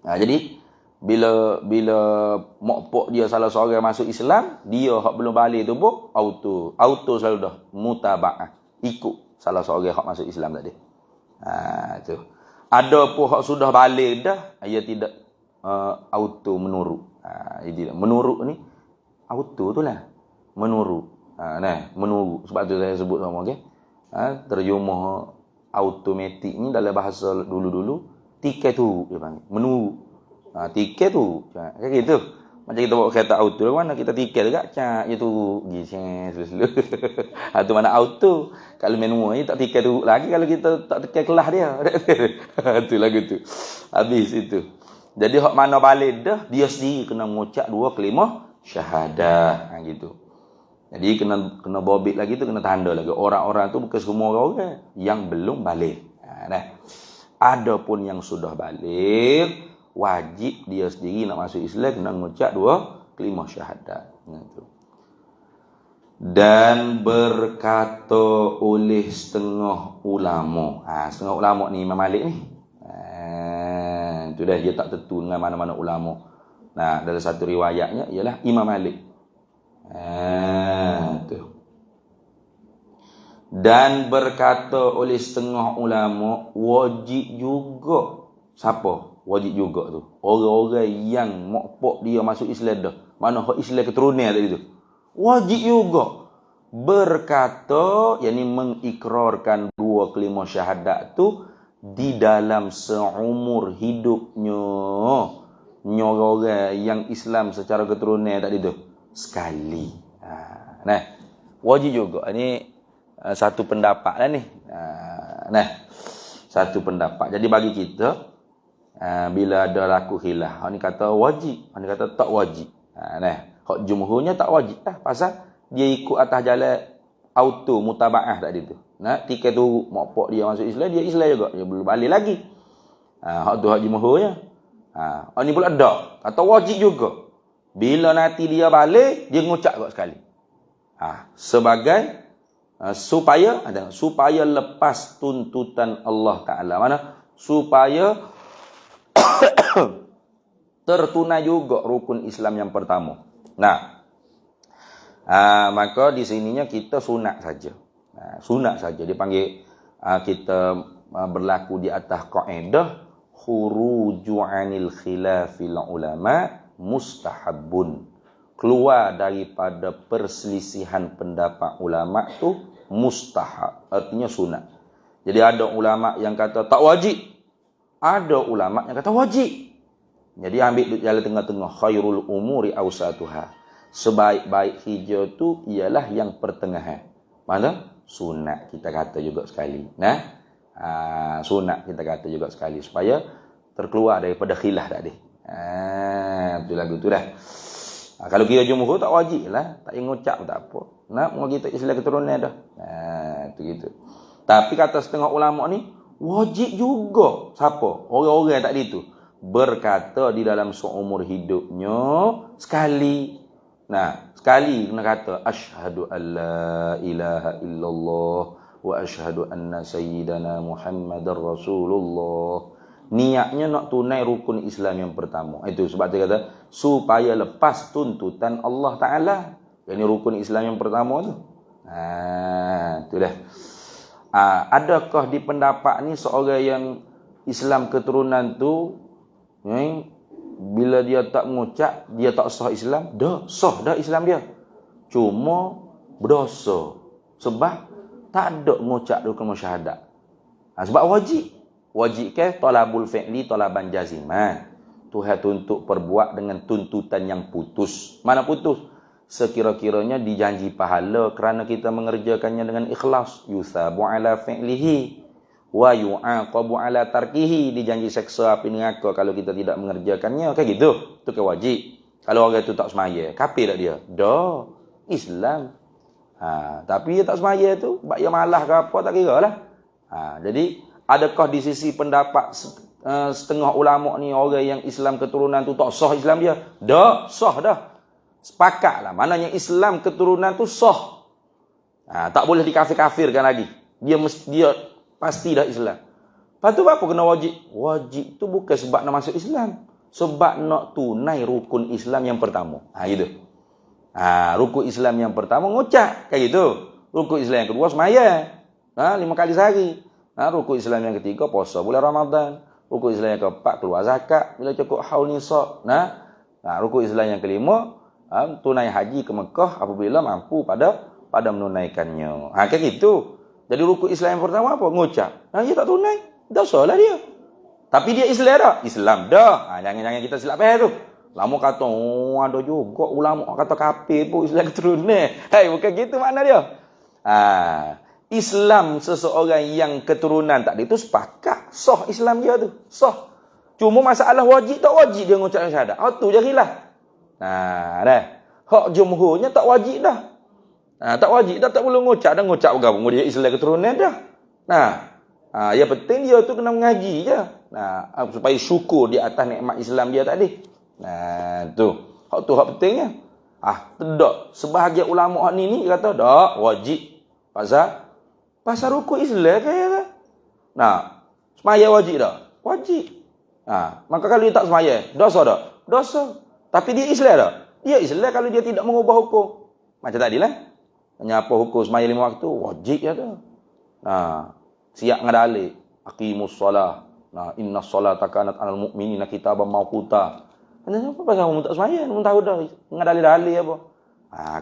Jadi bila mokpok dia salah seorang masuk Islam, dia hak belum balik tu pun auto selalu dah mutaba'ah, ikut salah seorang hak masuk Islam tadi. Tu. Ada pun hak sudah balik dah, ia tidak auto menurut. Tidak menurut ni auto tu lah. Menurut. Menurut. Sebab tu saya sebut sama, okey. Terjemah automatik ni dalam bahasa dulu-dulu tiket tu dia panggil. Menurut. Tiket tu. Kayak gitu. Macam kita bawa kereta auto lah, mana kita tiket juga, cak je tu pergi selu-selu. Tu mana auto. Kalau manual ni tak tiket tu lagi kalau kita tak tekan kelas dia. Tu lagu tu. Habis itu. Jadi hak mana balik dah, dia sendiri kena mengucap 2 kalimah syahadah. Gitu. Jadi kena bobit lagi tu, kena tanda lagi. Orang-orang tu bukan semua orang yang belum balik. Ada pun yang sudah balik, wajib dia sendiri nak masuk Islam kena mengucap 2 kalimah syahadat. Dan berkata oleh setengah ulama. Setengah ulama ni Imam Malik ni. Itu dah, dia tak tentu dengan mana-mana ulama. Dalam satu riwayatnya ialah Imam Malik. Tu. Dan berkata oleh setengah ulama, wajib juga. Siapa? Wajib juga tu. Orang-orang yang mokpok dia masuk Islam dah. Mana hak Islam keturunan tadi tu. Wajib juga berkata, yakni mengikrarkan 2 kalimah syahadat tu di dalam seumur hidupnya. Orang yang Islam secara keturunan tadi tu sekali. Wajib juga. Ini satu pendapat lah ni. Satu pendapat. Jadi bagi kita, bila ada laku khilaf, hak ni kata wajib, hak ni kata tak wajib. Hak jumhurnya tak wajib lah, pasal dia ikut atas jalan auto mutaba'ah tadi tu. Tiket tu mokpok dia masuk Islam, dia Islam juga, dia belum balik lagi. Hak tu hak jumhurnya. Hak ni pula tak, kata wajib juga. Bila nanti dia balik, dia ngucap kot sekali. Sebagai supaya lepas tuntutan Allah Ta'ala. Mana? Supaya tertunai juga rukun Islam yang pertama. Maka di sininya kita sunat saja. Sunat saja. Dipanggil kita berlaku di atas kaedah khuruju anil khilafil ulama mustahabun. Keluar daripada perselisihan pendapat ulama tu mustahab. Artinya sunat. Jadi ada ulama yang kata tak wajib. Ada ulama yang kata wajib. Jadi ambil jalan tengah-tengah. Khairul umuri awsatuha. Sebaik-baik hijau tu ialah yang pertengahan. Mana? Sunat kita kata juga sekali. Sunat kita kata juga sekali. Supaya terkeluar daripada khilaf tadi. Itu lagu tu dah. Kalau kira jumhur tak wajib lah. Tak payah ngucap tak apa. Mau kita Islam keturunan dah. Itu gitu. Tapi kata setengah ulama ni, wajib juga. Siapa? Orang-orang tadi tu. Berkata di dalam seumur hidupnya sekali. Sekali kena kata asyhadu an la ilaha illallah wa asyhadu anna sayyidana Muhammadar Rasulullah. Niatnya nak tunai rukun Islam yang pertama. Itu sebab dia kata supaya lepas tuntutan Allah Ta'ala. Yang rukun Islam yang pertama tu. Itu dah. Adakah di pendapat ni seorang yang Islam keturunan tu bila dia tak mengucap, dia tak sah Islam? Sah dah Islam dia. Cuma berdosa. Sebab tak ada mengucap rukun syahadat. Sebab wajib. Wajib ke talabul fi'li talaban jaziman. Tuhan tuntut perbuat dengan tuntutan yang putus. Mana putus? Sekira-kiranya dijanji pahala kerana kita mengerjakannya dengan ikhlas. Yusabu ala fi'lihi wa yu'aqabu ala tarkihi. Dijanji seksa api neraka kalau kita tidak mengerjakannya. Kayak gitu. Itu ke wajib. Kalau orang itu tak semaya, kafir tak dia? Dah, Islam. Tapi dia tak semaya tu, bak dia malah ke apa tak kira lah. Jadi adakah di sisi pendapat setengah ulama ni orang yang Islam keturunan tu tak sah Islam dia? Dah, sah dah. Sepakatlah. Maknanya Islam keturunan tu sah. Tak boleh dikafir-kafirkan lagi. Dia pasti dah Islam. Lepas tu apa kena wajib? Wajib tu bukan sebab nak masuk Islam. Sebab nak tunai rukun Islam yang pertama. Gitu. Rukun Islam yang pertama ngucap kayak gitu. Rukun Islam yang kedua semaya. 5 kali sehari. Rukun Islam yang ketiga puasa bulan Ramadan. Rukun Islam yang keempat keluar zakat bila cukup haul nisab. Rukun Islam yang kelima tunai haji ke Mekah apabila mampu pada menunaikannya. Kayak gitu. Jadi rukun Islam yang pertama apa? Ngucap. Dia tak tunai, dosa lah dia. Tapi dia Islam dah. Islam dah. Jangan-jangan kita silap tu. Lama kata, ada juga ulama kata kafir pun Islam keturunan. Bukan gitu makna dia. Islam seseorang yang keturunan tak ada itu sepakat. Sah Islam dia tu. Sah. Cuma masalah wajib tak wajib dia mengucapkan syahadat. Tu je khilaf. Dah. Hak jumhurnya tak wajib dah. Tak wajib dah, tak boleh ngucap dah. Ngucap bergabung dia Islam keturunan dah. Yang penting dia tu kena mengaji je. Supaya syukur di atas nikmat Islam dia tadi. Tu. Hak tu hak pentingnya. Tidak. Sebahagian ulama hak ni kata tak wajib. Pasal rukun Islam kaya dah. Semaya wajib tak? Wajib. Maka kalau dia tak semaya, dosa tak? Dosa. Tapi dia Islam tak? Dia Islam kalau dia tidak mengubah hukum. Macam tadi lah. Hanya apa hukum semaya 5 waktu? Wajib ya tu. Siap ngadalik. Aqimus solah. Inna solata kanat alal mu'minina kitaban mawquta. Apa pasal kamu tak semaya? Kamu tahu dah. Ngadalik-dalik apa?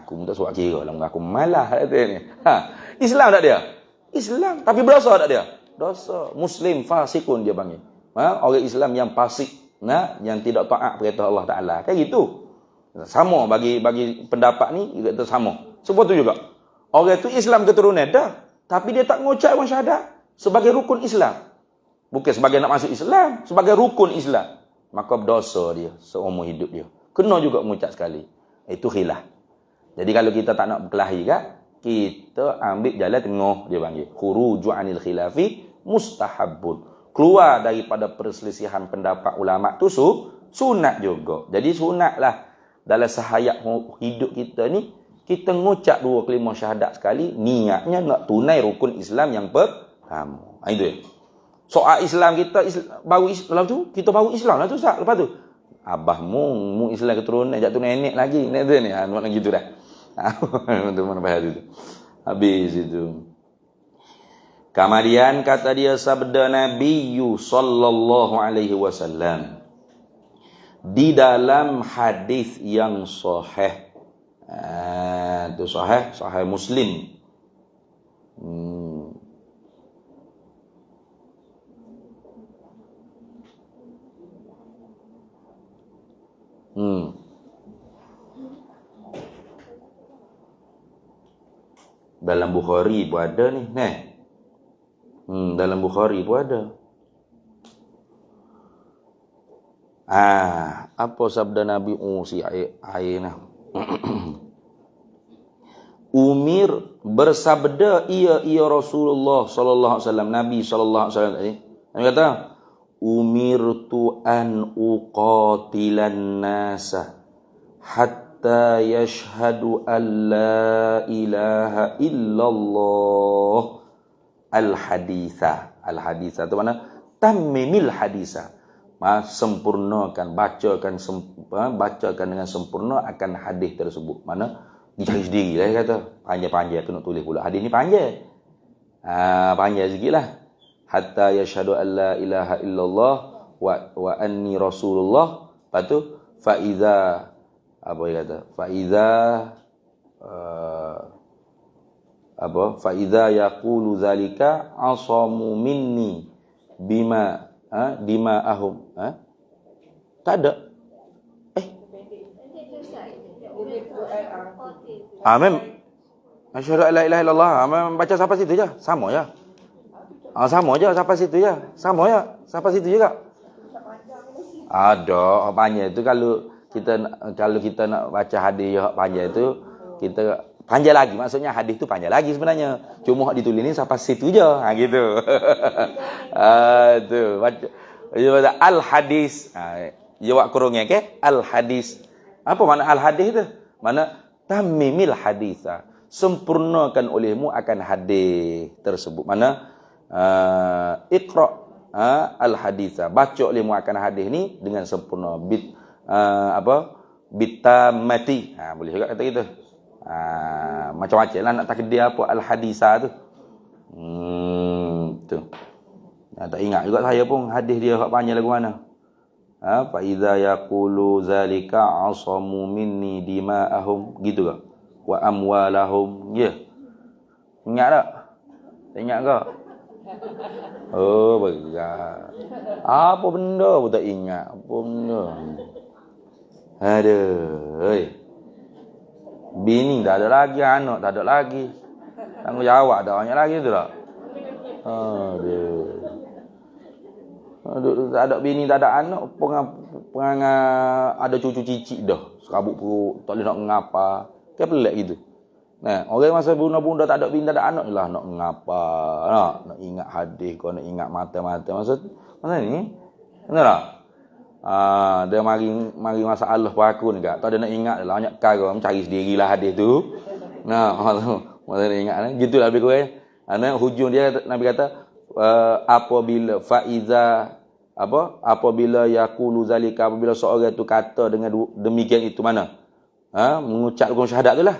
Aku tak suat kira lah. Aku malah. Islam tak dia? Islam. Tapi berdosa tak dia? Dosa. Muslim fasikun dia panggil. Orang Islam yang fasik. Yang tidak taat perintah Allah Ta'ala. Kayak gitu. Sama bagi pendapat ni juga sama. Sebab tu juga. Orang itu Islam keturunan dah. Tapi dia tak mengucap syahadat sebagai rukun Islam. Bukan sebagai nak masuk Islam. Sebagai rukun Islam. Maka berdosa dia seumur hidup dia. Kena juga mengucap sekali. Itu khilaf. Jadi kalau kita tak nak berkelahi kan, kita ambil jalan tengah dia panggil. Khuruju anil khilafi mustahabbun. Keluar daripada perselisihan pendapat ulama tu sunat juga. Jadi sunatlah dalam sehayat hidup kita ni kita ngucap 2 kalimah syahadat sekali, niatnya nak tunai rukun Islam yang pertama. Itu ya. Soal Islam kita baru Islam tu, kita baru Islam lah tu Ustaz. Lepas tu abahmu Islam keturunan jatuh nenek lagi. Nek tu ni makna gitu dah. Untuk mana bahaya tu. Habis itu. Kemudian kata dia sabda Nabi sallallahu alaihi wasallam di dalam hadis yang sahih. Itu sahih Muslim. Dalam Bukhari pun ada ni, dalam Bukhari pun ada. Apa sabda Nabi si ayat Umir bersabda ia Rasulullah sallallahu alaihi wasallam, Nabi sallallahu alaihi wasallam tadi. Nabi kata, umirtu an uqatilan nasa hatta yashhadu an la ilaha illallah al-haditha. Al-haditha itu mana? Tammimil haditha. Sempurnakan, bacakan dengan sempurna akan hadis tersebut. Mana? Dicari sendiri lah kata. Panjang-panjang tu nak tulis pula. Hadis ni panjang. Panjang sikit lah. Hatta yashhadu an la ilaha illallah wa anni rasulullah. Lepas tu faiza apa dia kata? Faiza yaqulu zalika asamu minni bima dima'ahum. Tak ada. Asyhadu an la ilaha illallah. Baca sampai situ je. Sama je. Sama je sampai situ je. Sama je sampai situ juga. Ada panjang itu kalau kita nak baca hadis yang panjang itu kita panjang lagi. Maksudnya hadis tu panjang lagi sebenarnya. Cuma hak ditulis ni sampai situ je. Gitu. Tu baca al hadis. Jawab kurungnya ke? Al hadis. Apa makna al hadis tu? Mana tammimil haditha. Sempurnakan olehmu akan hadis tersebut. Mana iqra al-haditha. Baca ilmu akan hadis ni dengan sempurna. Bitamati. Boleh juga kata gitu. Macam-macam lah nak takdir apa al-haditha tu. Tu. Tak ingat juga saya pun hadis dia hak panjang lagu mana. Fa idza yaqulu zalika asamu minni dima'ahum, gitu ke? Wa amwalahum. Ya. Ingat tak? Tak ingat ke? Oh, berat. Apa benda pun tak ingat. Apa benda? Aduh. Bini tak ada lagi, anak tak ada lagi. Tanggungjawab tak banyak lagi tu tak? Aduh. Tak ada bini, tak ada anak, pengangan ada cucu cicit dah. Serabut perut, tak boleh nak ngapa. Kan pelik gitu. Nah, orang masa bunda-bunda tak ada bini, tak ada anak lah nak ngapa. Nak ingat hadis kau, nak ingat mata-mata. Masa ni, benar tak? Dia mari masalah pada aku ni kak. Tak ada nak ingat lah, banyak kara mencari sendirilah hadis tu. Nah, masa ni ingat ni, gitulah lebih kurang. Hujung dia Nabi kata apabila apabila yaqulu zalika, apabila seorang itu kata dengan demikian itu mana? Mengucapkan syahadat itulah.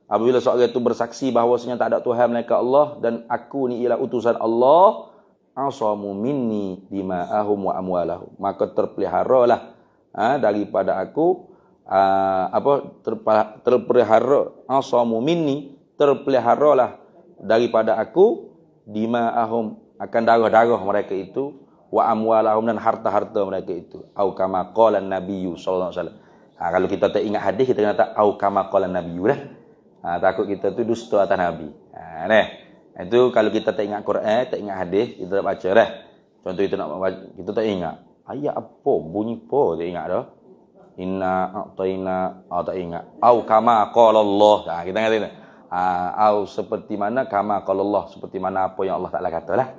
Apabila seorang itu bersaksi bahawasanya tak ada Tuhan melainkan Allah dan aku ni ialah utusan Allah, asamu minni dima'ahum wa amwalahum, maka terpeliharalah daripada aku terpelihara asamu minni, terpeliharalah daripada aku dima'ahum, akan darah-darah mereka itu, wa amwalahum, dan harta-harta mereka itu. Au kama qala an-nabiyyu sallallahu alaihi wasallam. Kalau kita tak ingat hadis, kita kata au kama qala an-nabiyyu dah. Takut kita tu dusta atas nabi. Itu kalau kita tak ingat Quran, tak ingat hadis, kita tak baca dah. Contoh kita nak baca, kita tak ingat ayat apa, bunyi apa, tak ingat dah. Inna a'tayna, tak ingat. Au kama qala Allah. Kita kata itu. Au seperti mana kama qala Allah, seperti mana apa yang Allah Taala katalah.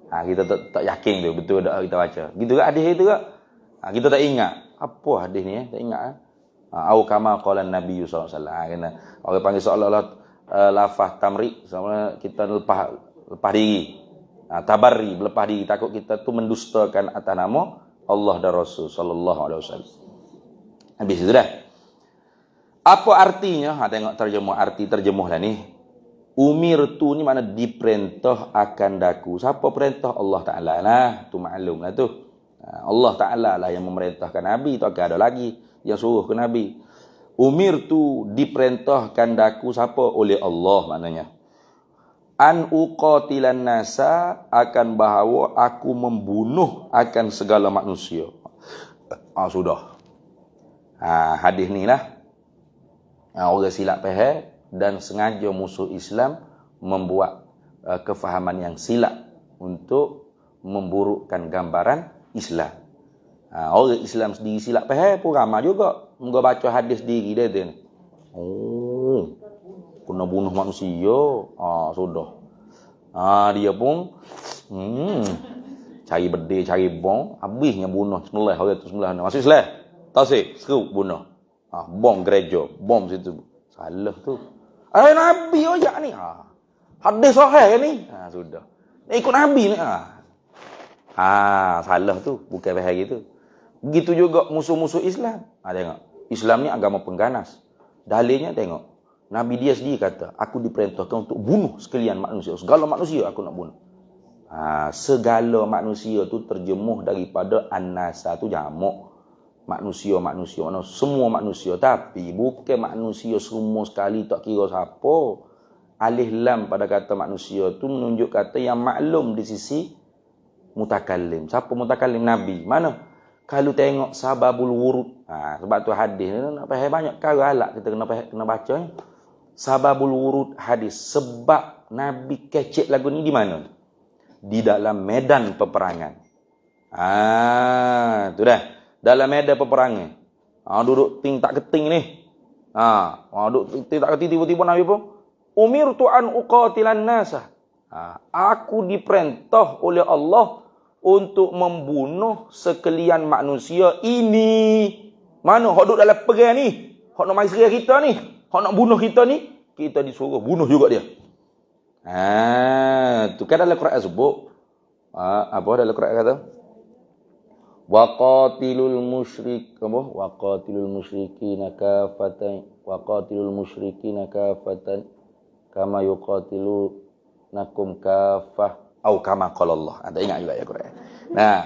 Kita tak yakin tu betul tak kita baca. Gitu ke hadis itu ke? Kita tak ingat. Apa hadis ni tak ingat. Au kama qala Nabi sallallahu alaihi wasallam. Kena orang panggil seolah-olah lafaz tamrik, sama kita lepas diri. Tabarri, berlepas diri, takut kita tu mendustakan atas nama Allah dan Rasul sallallahu alaihi wasallam. Habis itu dah. Apa artinya? Tengok terjemah, arti terjemah lah ni. Umirtu ni mana diperintah akan daku. Siapa perintah? Allah Ta'ala lah. Tu maklum lah tu. Allah Ta'ala lah yang memerintahkan Nabi. Tu akan ada lagi yang suruh ke Nabi. Umirtu diperintahkan daku. Siapa? Oleh Allah maknanya. An uqatilan nasa, akan bahawa aku membunuh akan segala manusia. Sudah. Hadis ni lah. Orang silap faham dan sengaja musuh Islam membuat kefahaman yang silap untuk memburukkan gambaran Islam. Orang Islam sendiri silap faham pun ramai juga. Mereka baca hadis sendiri dia tu. Kena bunuh manusia. Sudah. Dia pun cari bedil, cari bom, habisnya bunuh sebelah orang tu sebelah. Masuk Islam. Tasik, seru bunuh. Bom gereja, bom situ. Salah tu. Nabi ajak ni. Hadis sahih ni. Sudah. Ikut Nabi ni. Salah tu. Bukan faham gitu. Begitu juga musuh-musuh Islam. Tengok. Islam ni agama pengganas. Dalilnya tengok. Nabi dia sendiri kata, aku diperintahkan untuk bunuh sekalian manusia. Segala manusia aku nak bunuh. Segala manusia tu terjemuh daripada an-nasa tu jamak. Manusia, semua manusia. Tapi bukan manusia semua sekali, tak kira siapa. Alif lam pada kata manusia tu menunjuk kata yang maklum di sisi mutakallim. Siapa mutakallim? Nabi. Mana? Kalau tengok sababul wurud. Sebab tu hadis ni nak faham banyak kara alak kita kena baca ni. Sababul wurud hadis. Sebab Nabi kecek lagu ni di mana? Di dalam medan peperangan. Tu dah. Dalam medan peperangan. Duduk ting tak keting ni. Duduk ting tak keting, tiba-tiba Nabi pun umirtu an uqatilan nasa. Aku diperintah oleh Allah untuk membunuh sekalian manusia ini. Mana hok duduk dalam perang ni? Hok nak mari serang kita ni? Hok nak bunuh kita ni? Kita disuruh bunuh juga dia. Tu kan dalam Quran sebut Apa dalam Quran kata? Waqatilul musyrik apa? Waqatilul musyrikina kafatan waqatilul musyrikina kafatan kama yuqatilunakum kafah au kama qala Allah. Anda ingat juga ya Quran. Nah,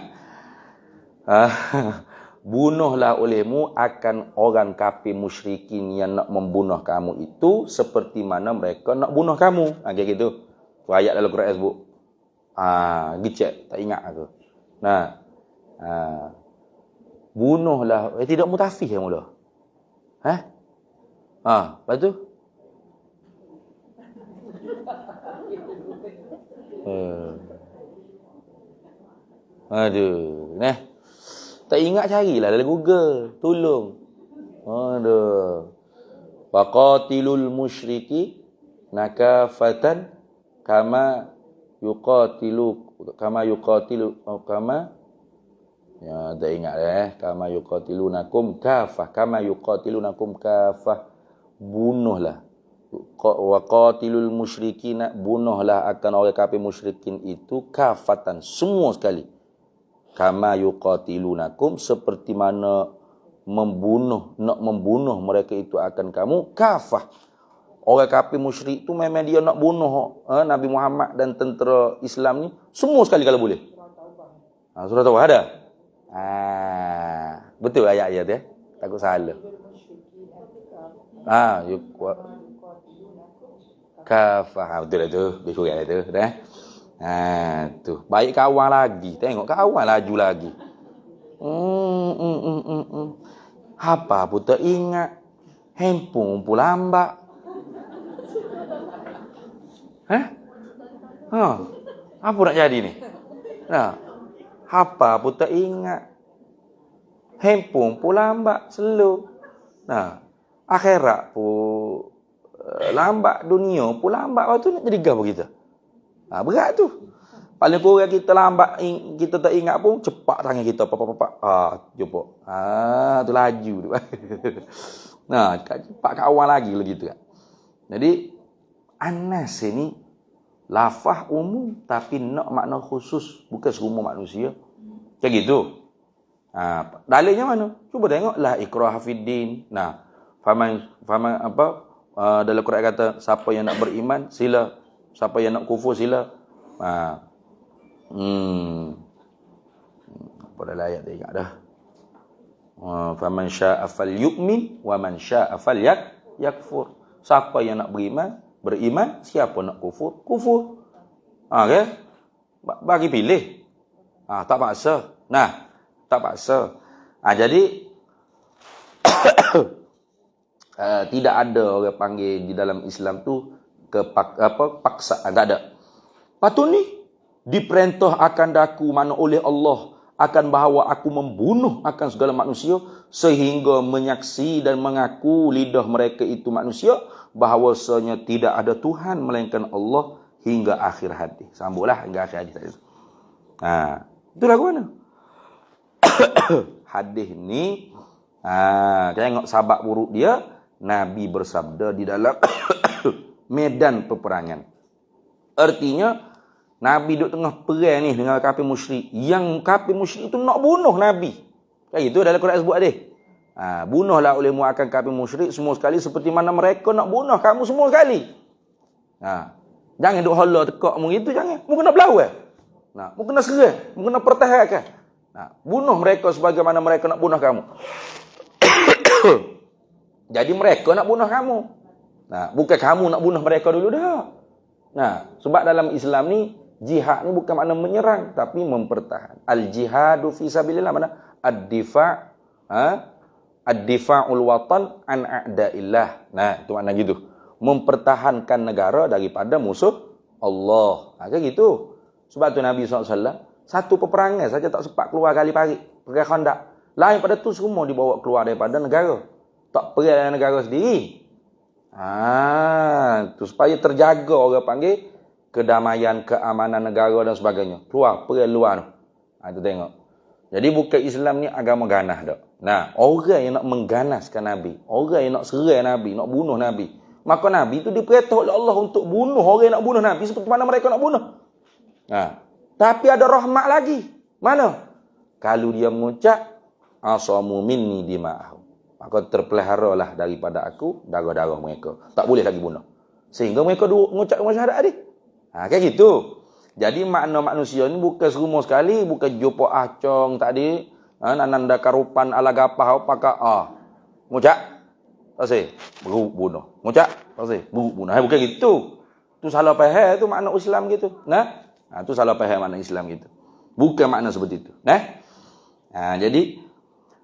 bunuhlah olehmu akan orang kafir musyrikin yang nak membunuh kamu itu seperti mana mereka nak bunuh kamu. Kayak gitu. Tu ayat dalam Quran sebut. Gicek, tak ingat aku. Nah, bunuhlah tidak mutafih yang mula. Lepas tu aduh, tak ingat carilah dalam Google, tolong. Aduh. Faqatilul musyriki nakafatan kama yuqatilu ya tak ingat kama yuqatilunakum kafah kama yuqatilunakum kafah. Bunuhlah waqatilul musyrikina, bunuhlah akan orang kafir musyrikin itu kafatan, semua sekali. Kama yuqatilunakum, seperti mana nak membunuh mereka itu akan kamu kafah. Orang kafir musyrik itu memang dia nak bunuh Nabi Muhammad dan tentera Islam ni semua sekali kalau boleh. Surah Taubah ada? Betul ayat-ayat ya. Takut salah. Kafah, betul lah tu. Lebih kurang lah tu. Tu. Baik kawan lagi. Tengok kawan laju lagi. Apa pun tak ingat. Handphone pun lambat. Apa nak jadi ni? Apa pun tak ingat. Handphone pun lambat, slow. Akhirat pun lambat, dunia pun lambat. Lepas tu nak jadi gapa kita? Berat tu. Paling kurang kita lambat, kita tak ingat pun, cepat tangan kita. Jumpa. Tu laju tu. Cepat kawan lagi lah gitu kan. Jadi, Anas ini lafaz umum tapi nak makna khusus, bukan semua manusia. Macam gitu. Dalilnya mana? Cuba tengok la ikraha fiddin. Faman apa? Dalam Quran kata siapa yang nak beriman sila, siapa yang nak kufur sila. Apa dalam ayat dia ingat dah. Faman syaa'a falyu'min wa man syaa'a falyakfur. Siapa yang nak beriman, siapa nak kufur. Okay? Bagi pilih. Tak paksa. Tak paksa. Jadi tidak ada orang panggil di dalam Islam tu paksa, tak ada. Patut ni diperintah akan daku mana oleh Allah akan bahawa aku membunuh akan segala manusia sehingga menyaksi dan mengaku lidah mereka itu manusia bahawasanya tidak ada Tuhan melainkan Allah hingga akhir hadis. Sambunglah hingga akhir hadis tadi. Itu lagu mana? Hadis ni tengok sabab buruk dia. Nabi bersabda di dalam medan peperangan. Artinya Nabi duduk tengah perang ni dengan kafir musyrik. Yang kafir musyrik itu nak bunuh Nabi. Kayak itu dalam Quran sebut ada. Bunuhlah olehmu akan kafir musyrik semua sekali seperti mana mereka nak bunuh kamu semua sekali. Jangan duk holla tekak mu gitu, jangan. Mu kena berlawan. Mu kena serang, mu kena pertahankan. Bunuh mereka sebagaimana mereka nak bunuh kamu. Jadi mereka nak bunuh kamu. Bukan kamu nak bunuh mereka dulu dah. Sebab dalam Islam ni jihad ni bukan makna menyerang tapi mempertahan. Al-jihadu fi sabilillah mana? Ad-difa' ad-difa'ul watan an a'daillah. Itu makna gitu. Mempertahankan negara daripada musuh Allah. Kayak gitu. Sebab tu Nabi SAW satu peperangan saja tak sempat keluar kali pagi. Perang Khandaq. Lain pada tu semua dibawa keluar daripada negara. Tak pergi dalam negara sendiri. Tu supaya terjaga orang panggil kedamaian, keamanan negara dan sebagainya. Keluar, pergi luar tu. Tu tengok. Jadi bukan Islam ni agama ganas dak. Orang yang nak mengganaskan Nabi, orang yang nak serang Nabi, nak bunuh Nabi. Maka Nabi tu diperintah oleh Allah untuk bunuh orang yang nak bunuh Nabi seperti mana mereka nak bunuh. Tapi ada rahmat lagi. Mana? Kalau dia mengucap asamu minni dima'ahum, maka terpeliharalah daripada aku darah-darah mereka. Tak boleh lagi bunuh. Sehingga mereka mengucap syahadat tadi. Kayak gitu. Jadi makna manusia ni bukan serumo sekali, bukan jumpa acong tadi, nananda karupan ala gapah apakah ngucap pasti bunuh. Ngucap pasti bunuh. Bukan gitu. Tu salah faham tu makna Islam gitu. Tu salah faham makna Islam gitu. Bukan makna seperti itu. Jadi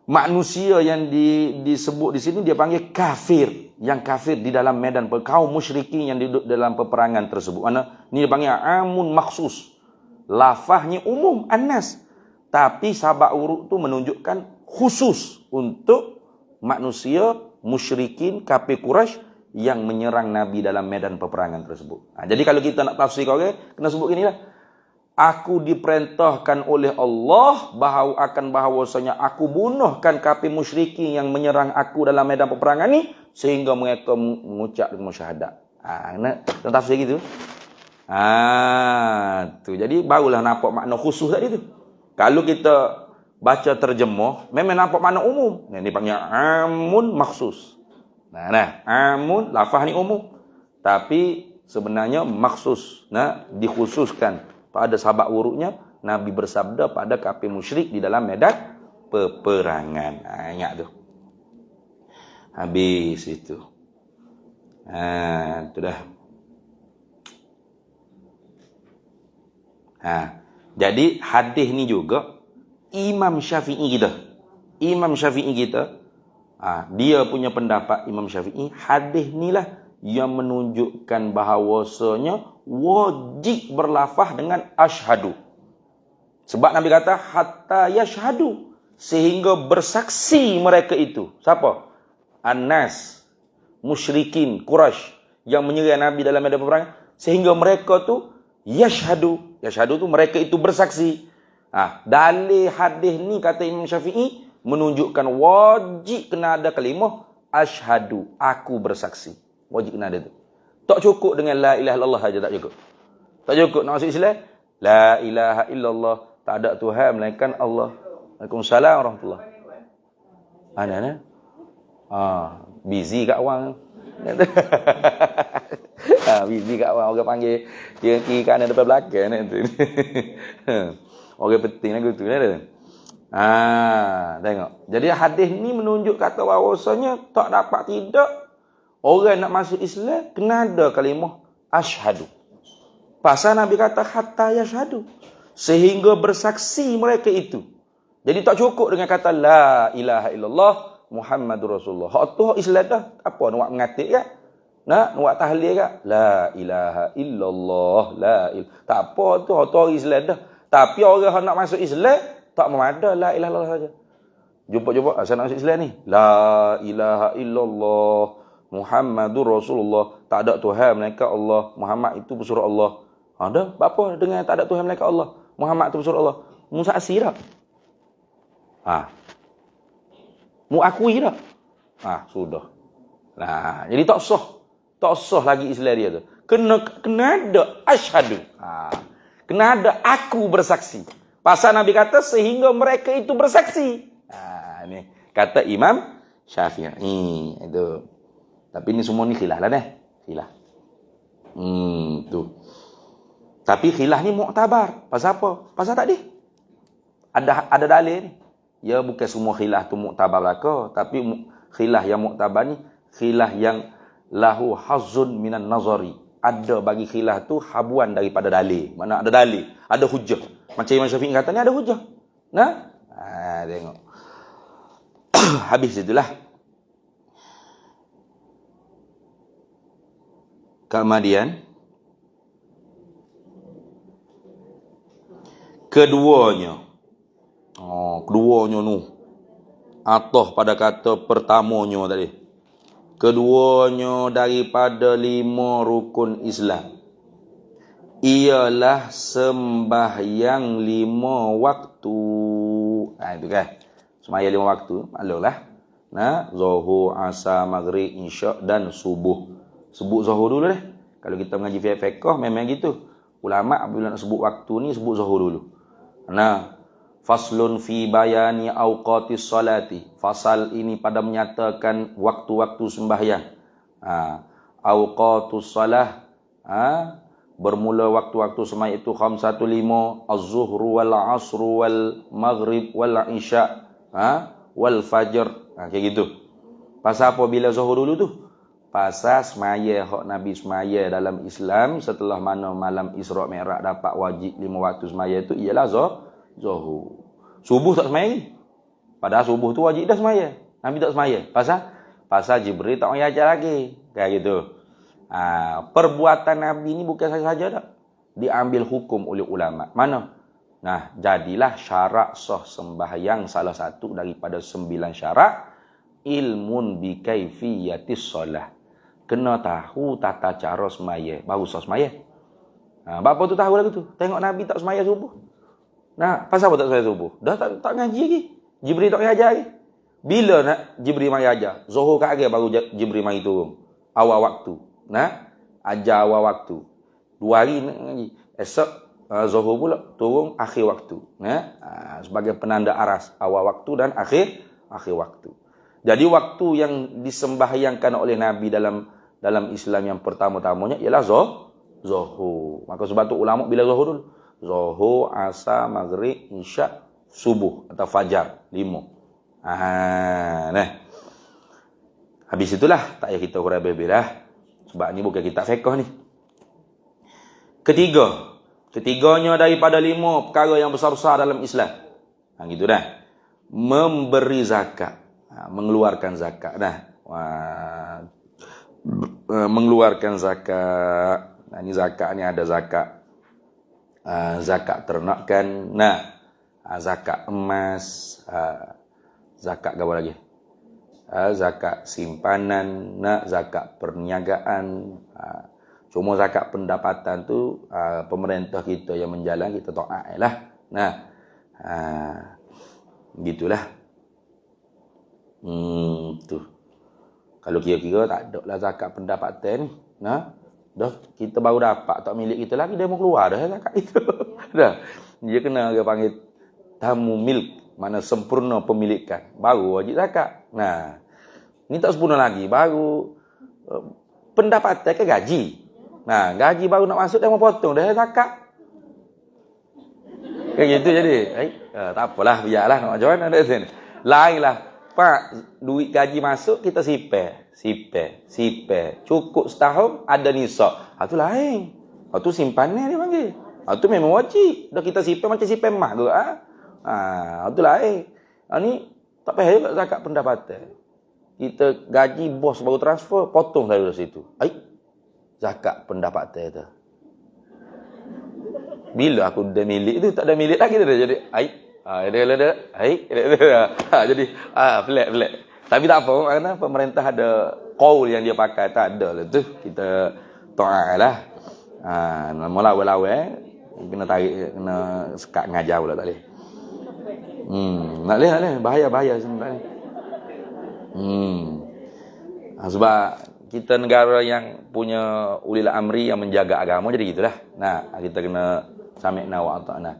manusia yang disebut di sini dia panggil kafir, yang kafir di dalam medan kaum musyrikin yang duduk dalam peperangan tersebut. Mana ni dia panggil amun maksus. Lafaznya umum annas, tapi sabak uruk tu menunjukkan khusus untuk manusia musyrikin kafir Quraisy yang menyerang Nabi dalam medan peperangan tersebut. Jadi kalau kita nak tafsir kena sebut ginilah. Aku diperintahkan oleh Allah bahawasanya aku bunuhkan kafir musyrikin yang menyerang aku dalam medan peperangan ni sehingga mereka mengucap dengan syahadat. Nak tafsir gitu. Tu. Jadi barulah nampak makna khusus tadi tu. Kalau kita baca terjemah memang nampak makna umum. Ini panggil amun maksus. Amun lafaz ni umum. Tapi sebenarnya maksus, dikhususkan. Pada sabak wuruknya Nabi bersabda pada kafir musyrik di dalam medan peperangan. Ingat tu. Habis itu. Itu dah. Jadi hadis ni juga Imam Syafi'i kita dia punya pendapat Imam Syafi'i, hadis ni lah yang menunjukkan bahawasanya wajib berlafaz dengan asyhadu. Sebab Nabi kata hatta yashhadu, sehingga bersaksi mereka itu. Siapa? An-nas, musyrikin Quraisy yang menyerang Nabi dalam medan peperangan, sehingga mereka tu yashhadu. Yashhadu tu mereka itu bersaksi. Dalil hadis ni kata Imam Syafi'i menunjukkan wajib kena ada kalimah asyhadu, aku bersaksi. Wajib kena ada tu. Tak cukup dengan la ilaha illallah saja, tak cukup. Tak cukup nak masuk Islam. La ilaha illallah, tak ada Tuhan melainkan Allah. Waalaikumsalam warahmatullahi. Ana. Busy kat orang. Busy kat orang panggil dia kiri kanan depan belakang tu. Orang penting lagu tu ada. Tengok. Jadi hadis ni menunjuk kata bahawasanya tak dapat tidak orang nak masuk Islam kena ada kalimah asyhadu. Pasal Nabi kata hatta yashhadu, sehingga bersaksi mereka itu. Jadi tak cukup dengan kata la ilaha illallah Muhammadur Rasulullah. Hak tu hak Islam dah. Apa nak buat mengatik ke? Nak buat tahlil ke? La ilaha illallah tak apa tu, hak tu Islam dah. Tapi orang yang nak masuk Islam tak memada la ilaha illallah saja. Jumpa asal nak masuk Islam ni. La ilaha illallah Muhammadur Rasulullah, tak ada Tuhan melainkan Allah, Muhammad itu pesuruh Allah. Ada apa dengan tak ada Tuhan melainkan Allah, Muhammad itu pesuruh Allah? Musa asir dah. Mu akui dah. Sudah. Jadi tak sah lagi Islam dia tu. Kena ada asyhadu. Kena ada aku bersaksi. Pasal Nabi kata sehingga mereka itu bersaksi. Ni kata Imam Syafi'i itu. Tapi ini semua ni khilaf lah khilaf. Tu. Tapi khilaf ni muktabar. Pasal apa? Pasal tadi ada dalil ni. Ya bukan semua khilaf tu muktabar belaka, tapi khilaf yang muktabar ni khilaf yang lahu hazzun minan nazari. Ada bagi khilaf tu habuan daripada dalil. Mana ada dalil, ada hujah. Macam Imam Syafi'i kata ni ada hujah. Tengok. Habis itulah. Kemudian keduanya nu atau pada kata pertamanya tadi, keduanya daripada 5 rukun Islam ialah sembahyang 5 waktu. Itu kan sembahyang 5 waktu, maklumlah. Zuhur, asar, maghrib, isyak dan subuh. Sebut zuhur dulu deh. Kalau kita mengaji fiqh memang gitu. Ulama bila nak sebut waktu ni sebut zuhur dulu. Nah, faslun fi bayani awqatis salati. Fasal ini pada menyatakan waktu-waktu sembahyang. Awqatus salah, bermula waktu-waktu sembahyang itu 5:15, az-zuhru wal asru wal maghrib wal isya, wal fajr. Kayak gitu. Pasal apa bila zuhur dulu tu? Pasal semaya hak Nabi semaya dalam Islam setelah mana malam Isra Mi'raj dapat wajib 5 waktu semaya tu ialah zuhur. Subuh tak semaya ni. Padahal subuh tu wajib dah semaya. Nabi tak semaya. Pasal Jibril tak mau ajar lagi. Kayak gitu. Perbuatan Nabi ni bukan saja tak. Diambil hukum oleh ulama. Mana? Nah, jadilah syarat sah sembahyang salah satu daripada 9 syarat ilmun bi kaifiyatis solah. Kena tahu tata cara semaya, baru sah semaya. Bapa tu tahu lagu tu. Tengok Nabi tak semaya subuh. Nah, pasal apa tak semaya subuh? Dah tak ngaji lagi. Jibril tak ngajar lagi. Bila nak Jibril mai ajar? Zuhur kat akhir baru Jibril mai turun. Awal waktu. Nah, ajar awal waktu. 2 hari nak ngaji. Esok zuhur pula turun akhir waktu. Nah, sebagai penanda aras awal waktu dan akhir waktu. Jadi waktu yang disembahyangkan oleh Nabi dalam Islam yang pertama-tamanya ialah zuhur. Maka sebab tu ulama bila zuhur dulu? Zuhur, asar, maghrib, isyak, subuh atau fajar 5. Nah. Habis itulah tak payah kita huraikan lebih dah. Sebab ni bukan kitab fiqh ni. Ketiganya daripada 5 perkara yang besar-besar dalam Islam. Gitu dah. Memberi zakat. Mengeluarkan zakat dah. Mengeluarkan zakat. Ini zakat ni ada zakat ternakan, zakat emas, zakat apa lagi? Zakat simpanan, zakat perniagaan. Cuma zakat pendapatan tu pemerintah kita yang menjalan, kita taat lah. Gitulah. Tu. Kalau kira-kira tak ada lah zakat pendapatan ni. Dah kita baru dapat tak milik kita lagi, dia mau keluar dah zakat itu. Dah. Dia kena dia panggil tamu milk, mana sempurna pemilikan. Baru wajib zakat. Nah. Ni tak sempurna lagi, baru pendapatan ke gaji. Nah, gaji baru nak masuk dia mau potong dah zakat. Kayak gitu jadi. Tak apalah, biarlah nak macam mana dah. Lainlah. Pak, duit gaji masuk kita sipir. Cukup setahun ada nisab. Itu lain. Itu simpanan dia panggil. Itu memang wajib. Dah kita sipir macam sipir emas ke? Itu lain. Ni tak payah juga zakat pendapatan. Kita gaji bos baru transfer, potong dari situ. Zakat pendapatan itu. Bila aku dah milik tu, tak ada milik lagi dah jadi. Jadi flat. Tapi tak apa, kerana pemerintah ada qaul yang dia pakai, tak ada lah tu. Kita taat lah. Nama lawa-lawa kena tarik, kena sekat ngajar pula tak boleh. Tak boleh. Bahaya sebenarnya. Sebab kita negara yang punya ulil amri yang menjaga agama, jadi gitulah. Kita kena sami'na wa ata'na.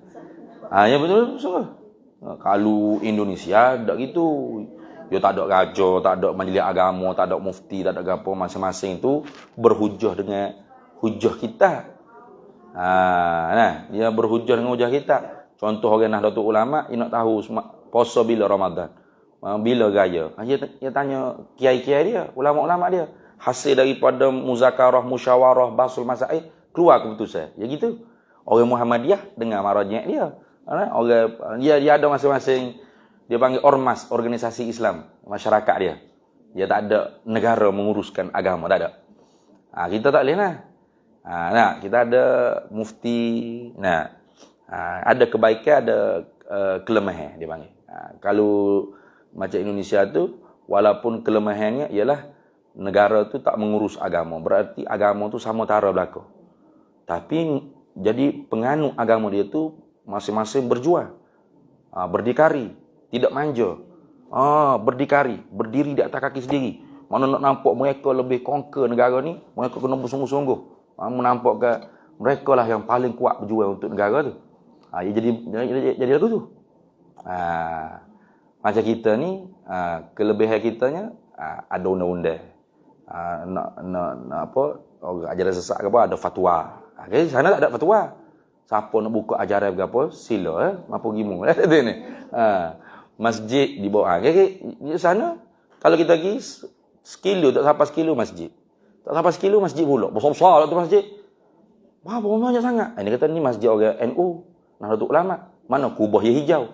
Ya betul sungguh. Kalau Indonesia tak gitu. Dia tak ada raja, tak ada majlis agama, tak ada mufti, tak ada apa, masing-masing tu berhujah dengan hujah kita. Dia berhujah dengan hujah kita. Contoh orang Nahdlatul Ulama, dia nak tahu puasa bila Ramadan, bila raya. Dia tanya kiai-kiai dia, ulama-ulama dia. Hasil daripada muzakarah, musyawarah, basul masail, keluar keputusan. Ya gitu. Orang Muhammadiyah dengar marajak dia. Orang dia ada masing-masing. Dia panggil ormas, organisasi Islam, masyarakat dia. Dia tak ada negara menguruskan agama, tak ada. Kita tak boleh lah. Kita ada mufti. Ada kebaikan, ada kelemahan dia panggil. Kalau macam Indonesia tu, walaupun kelemahannya ialah negara tu tak mengurus agama. Berarti agama tu sama tara belaka. Tapi jadi penganut agama dia tu masing-masing berjuang. Berdikari. Tidak manja. Berdikari. Berdiri di atas kaki sendiri. Mana nak nampak mereka lebih conquer negara ni, mereka kena bersungguh-sungguh. Menampak ke Mereka lah yang paling kuat berjuang untuk negara tu. Jadi lagu tu. Macam kita ni, kelebihan kitanya ada undang-undang. Nak apa, ajaran sesat ke apa, ada fatwa. Okay, sana tak ada fatwa. Siapa nak buka ajaran ke apa, sila mampu gimu. Ni. Masjid di bawah. Okay, di sana kalau kita pergi sekilo tak sampai sekilo masjid. Tak sampai sekilo masjid pula. Besar-besar lah tu masjid. Wah, banyak sangat. Ini kata ni masjid orang NU, Nahdlatul Ulama. Mana kubah yang hijau.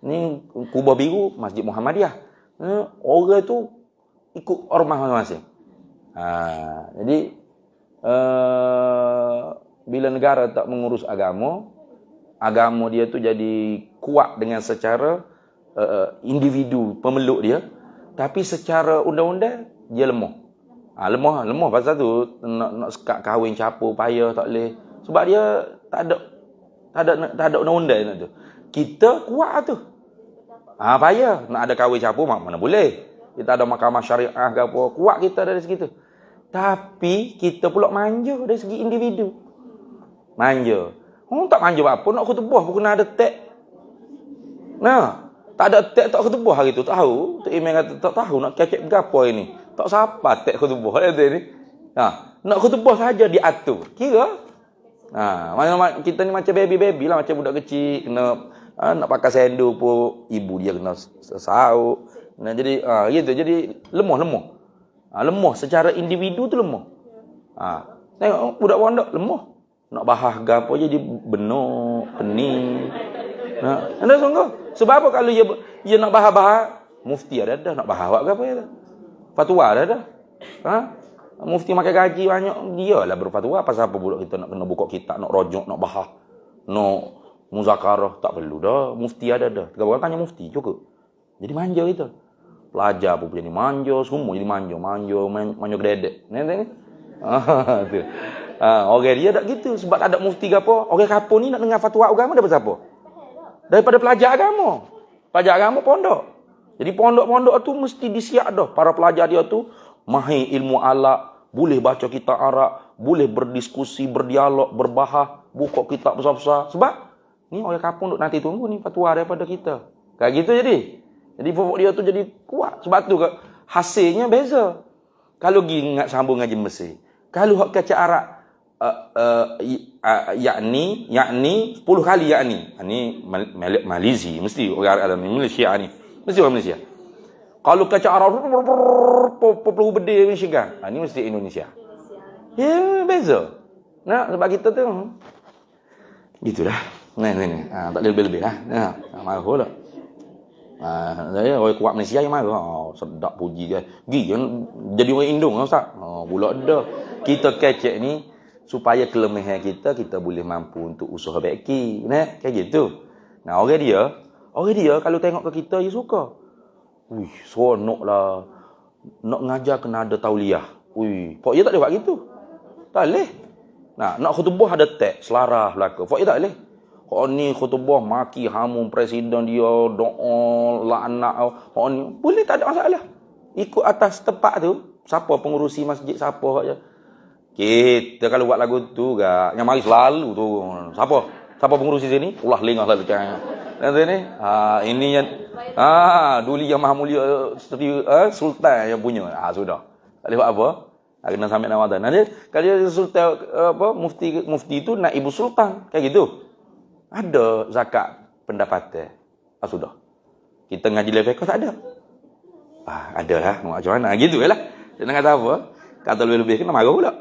Ni kubah biru, Masjid Muhammadiyah. Orang tu ikut ormas masing-masing. Jadi bila negara tak mengurus agama dia tu jadi kuat dengan secara individu pemeluk dia, tapi secara undang-undang dia lemah. Lemah pasal tu nak sekat kahwin capur payah tak boleh. Sebab dia tak ada undang-undang nak tu. Kita kuat tu. Payah nak ada kahwin capur mana boleh. Kita ada mahkamah syariah ke apa, kuat kita dari segi tu. Tapi kita pula manja dari segi individu. Manja. Tak manja apa nak khutbah pun kena ada tag. Tak ada tag tak khutbah hari tu, tahu. Tok Imam kata tak tahu nak kecek gapo ini. Tak siapa tag khutbah dia ni. Nak khutbah saja diatur. Kira kita ni macam baby lah, macam budak kecil kena nak pakai sendu pun ibu dia kena sauk. Jadi gitu. Jadi lemah. Lemah secara individu tu lemah. Tengok budak pondok lemah. Nak bahas gapo jadi benar, pening. Anda sungguh. Sebab apa kalau dia nak bahas mufti ada dah nak bahas awak gapo ya. Fatwa ada dah. Mufti makan gaji banyak, dia lah berfatwa. Pasal apa budak kita nak kena buka kitab, nak rojok, nak bahas, nak muzakarah, tak perlu dah. Mufti ada dah. Tiga tanya mufti juga. Jadi manja kita. Pelajar pun jadi manja, semua jadi manja gededek. Ni. Tu. Orang dia tak gitu sebab tak ada mufti ke apa. Orang kapur ni nak dengar fatwa agama daripada siapa? Daripada pelajar agama. Pelajar agama pondok. Jadi pondok-pondok tu mesti disiap dah. Para pelajar dia tu mahir ilmu alaq, boleh baca kitab Arab, boleh berdiskusi, berdialog, berbahas, buka kitab besar-besar. Sebab ni orang kampung duk nanti tunggu ni fatwa daripada kita. Kayak gitu jadi. Jadi pokok dia tu jadi kuat. Sebab tu hasilnya beza. Kalau pergi ingat sambung ngaji Mesir. Kalau hak kaca Arab yakni 10 kali yakni. Ni Malaysia mesti orang Arab ni Malaysia ni. Mesti orang Malaysia. Kalau kaca Arab perlu berdiri Michigan. Ni mesti Indonesia. Ya, beza. Sebab kita tu gitulah. Ni. Tak lebih-lebih lah. Marah pula. Saya orang kuat Malaysia yang marah. Sedap puji dia. Jadi orang Indung Ustaz. Pula dah. Kita kecek ni supaya kelemahan kita boleh mampu untuk usaha baiki. Kayak gitu. Orang dia kalau tengok ke kita dia suka. Seronok lah. Nak ngajar kena ada tauliah. Pok dia tak boleh buat gitu. Tak boleh. Nak khutbah ada teks, selarah belaka. Pok dia tak boleh. Ni khutbah maki hamun presiden dia, doa, laknat. Ni boleh, tak ada masalah. Ikut atas tepat tu. Siapa pengurusi masjid, siapa saja. Kita kalau buat lagu tu yang mari selalu tu. Siapa pengurusi sini? Ulah lengah selalu cakap. Nanti ni, ini yang Duli yang maha mulia sultan yang punya. Sudah. Tak boleh buat apa? Kena sampai Ramadan. Nanti kalau sultan mufti tu nak ibu sultan kayak gitu. Ada zakat pendapatan. Sudah. Kita ngaji level tak ada. Ada lah. Macam mana? Gitu lah. Dia nak kata apa? Kata lebih-lebih kena marah pula.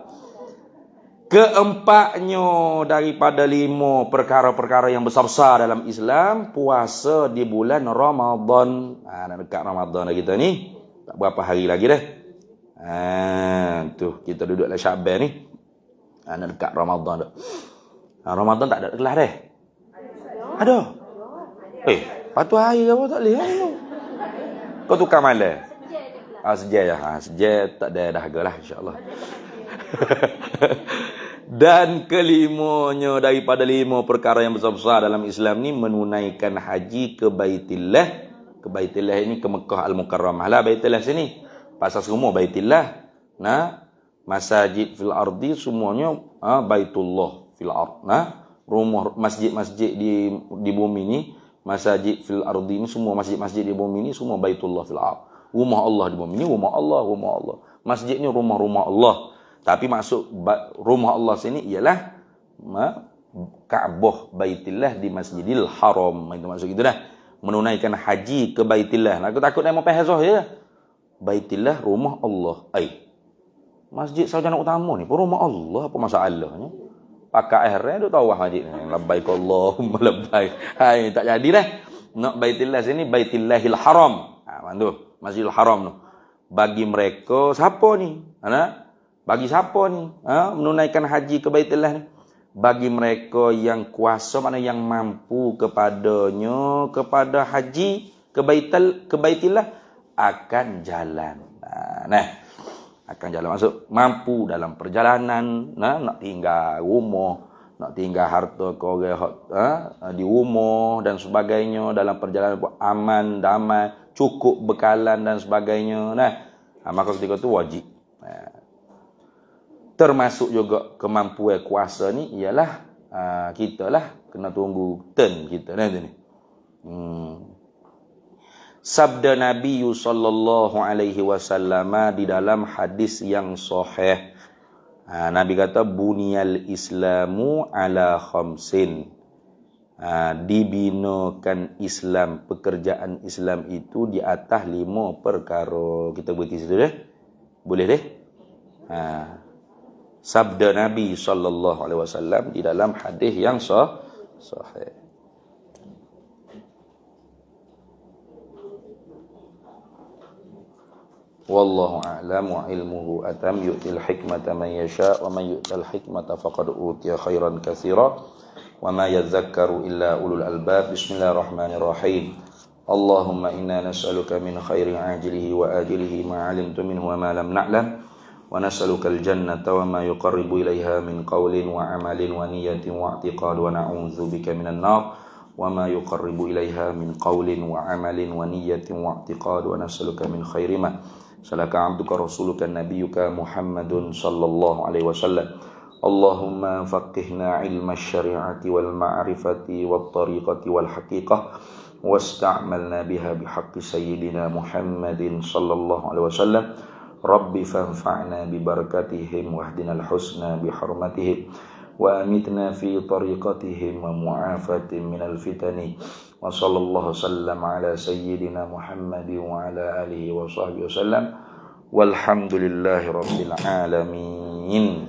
Keempatnya daripada 5 perkara-perkara yang besar-besar dalam Islam, puasa di bulan Ramadan. Nak dekat Ramadan dah kita ni. Tak berapa hari lagi dah. Tu kita duduk dalam Syaban ni. Nak dekat Ramadan dah. Ramadan tak ada kelas dah. Ada. Patuh hari apa tak boleh. Kau tukar malam. Sejak ya. Sejak tak ada dahaga lah insya-Allah. Dan kelimanya daripada 5 perkara yang besar-besar dalam Islam ni, menunaikan haji ke Baitillah. Ke Baitillah ini ke Mekah Al-Mukarramah lah. Baitillah sini pasal semua Baitillah. Masajid fil ardi semuanya Baitullah. fil ard. Nah, rumah masjid-masjid di bumi ni, masajid fil ardi ni, semua masjid-masjid di bumi ni semua Baitullah fil ard. Rumah Allah di bumi ni rumah Allah. Masjid ni rumah-rumah Allah. Tapi maksud rumah Allah sini ialah Ka'bah Baitillah di Masjidil Haram. Itu maksud kita dah. Menunaikan haji ke Baitillah. Aku takut dia mau pahazah je. Baitillah rumah Allah. Masjid sarjana utama ni pun rumah Allah, apa masalahnya? Pakai akhirnya dia tahu masjid ni. Labbaik Allahumma labbaik. Tak jadi dah. Nak Baitillah sini Baitillahil Haram. Mantu, Masjidil Haram tu. Bagi mereka siapa ni? Bagi siapa ni? Menunaikan haji ke Baitillah ni? Bagi mereka yang kuasa, mana yang mampu kepadanya, kepada haji ke Baitillah akan jalan. Akan jalan maksud mampu dalam perjalanan, nak tinggal rumah, nak tinggal harta kau di rumah dan sebagainya, dalam perjalanan aman, damai, cukup bekalan dan sebagainya. Maka ketika itu wajib. Termasuk juga kemampuan kuasa ni ialah kita lah kena tunggu turn kita ni. Sabda Nabi sallallahu alaihi wasallam di dalam hadis yang sahih. Nabi kata buniyal Islamu ala khamsin. Dibinakan Islam, pekerjaan Islam itu di atas 5 perkara. Kita berhenti situ deh. Boleh deh? Sabda Nabi sallallahu alaihi wasallam di dalam hadis yang sahih. Wallahu a'lam wa ilmuhu atam yu'til hikmata man yasha wa man yu'tal hikmata faqad utiya khairan katsira wa ma yadhakkaru illa ulul albab. Bismillahirrahmanirrahim. Allahumma inna nas'aluka min khairi ajilihi wa ajilihi ma 'alimtu minhu wa ma lam na'lam wa nas'aluka al-jannata wa ma yuqarribu ilaiha min qawlin wa 'amalin wa niyyatin wa i'tiqad wa na'udzu bika minan nar wa ma yuqarribu ilaiha min qawlin wa 'amalin wa niyyatin wa i'tiqad wa nas'aluka min khairi ma salaka 'abduka rasuluka nabiyyuka Muhammadun sallallahu alaihi wasallam. Allahumma faqihna 'ilma asy-syari'ati wal ma'rifati wat tariqati wal haqiqah wasta'malna biha bihaqqi sayyidina Muhammadin sallallahu alaihi wasallam. Rabbi fanfa'na bi barakatihim wahdinal husna bi hurmatihim wa amitna fi tariqatihim wa mu'afatin minal fitani. Wa sallallahu sallam ala sayyidina Muhammadin wa ala alihi wa sahbihi wasallam. Walhamdulillahi rabbil alamin.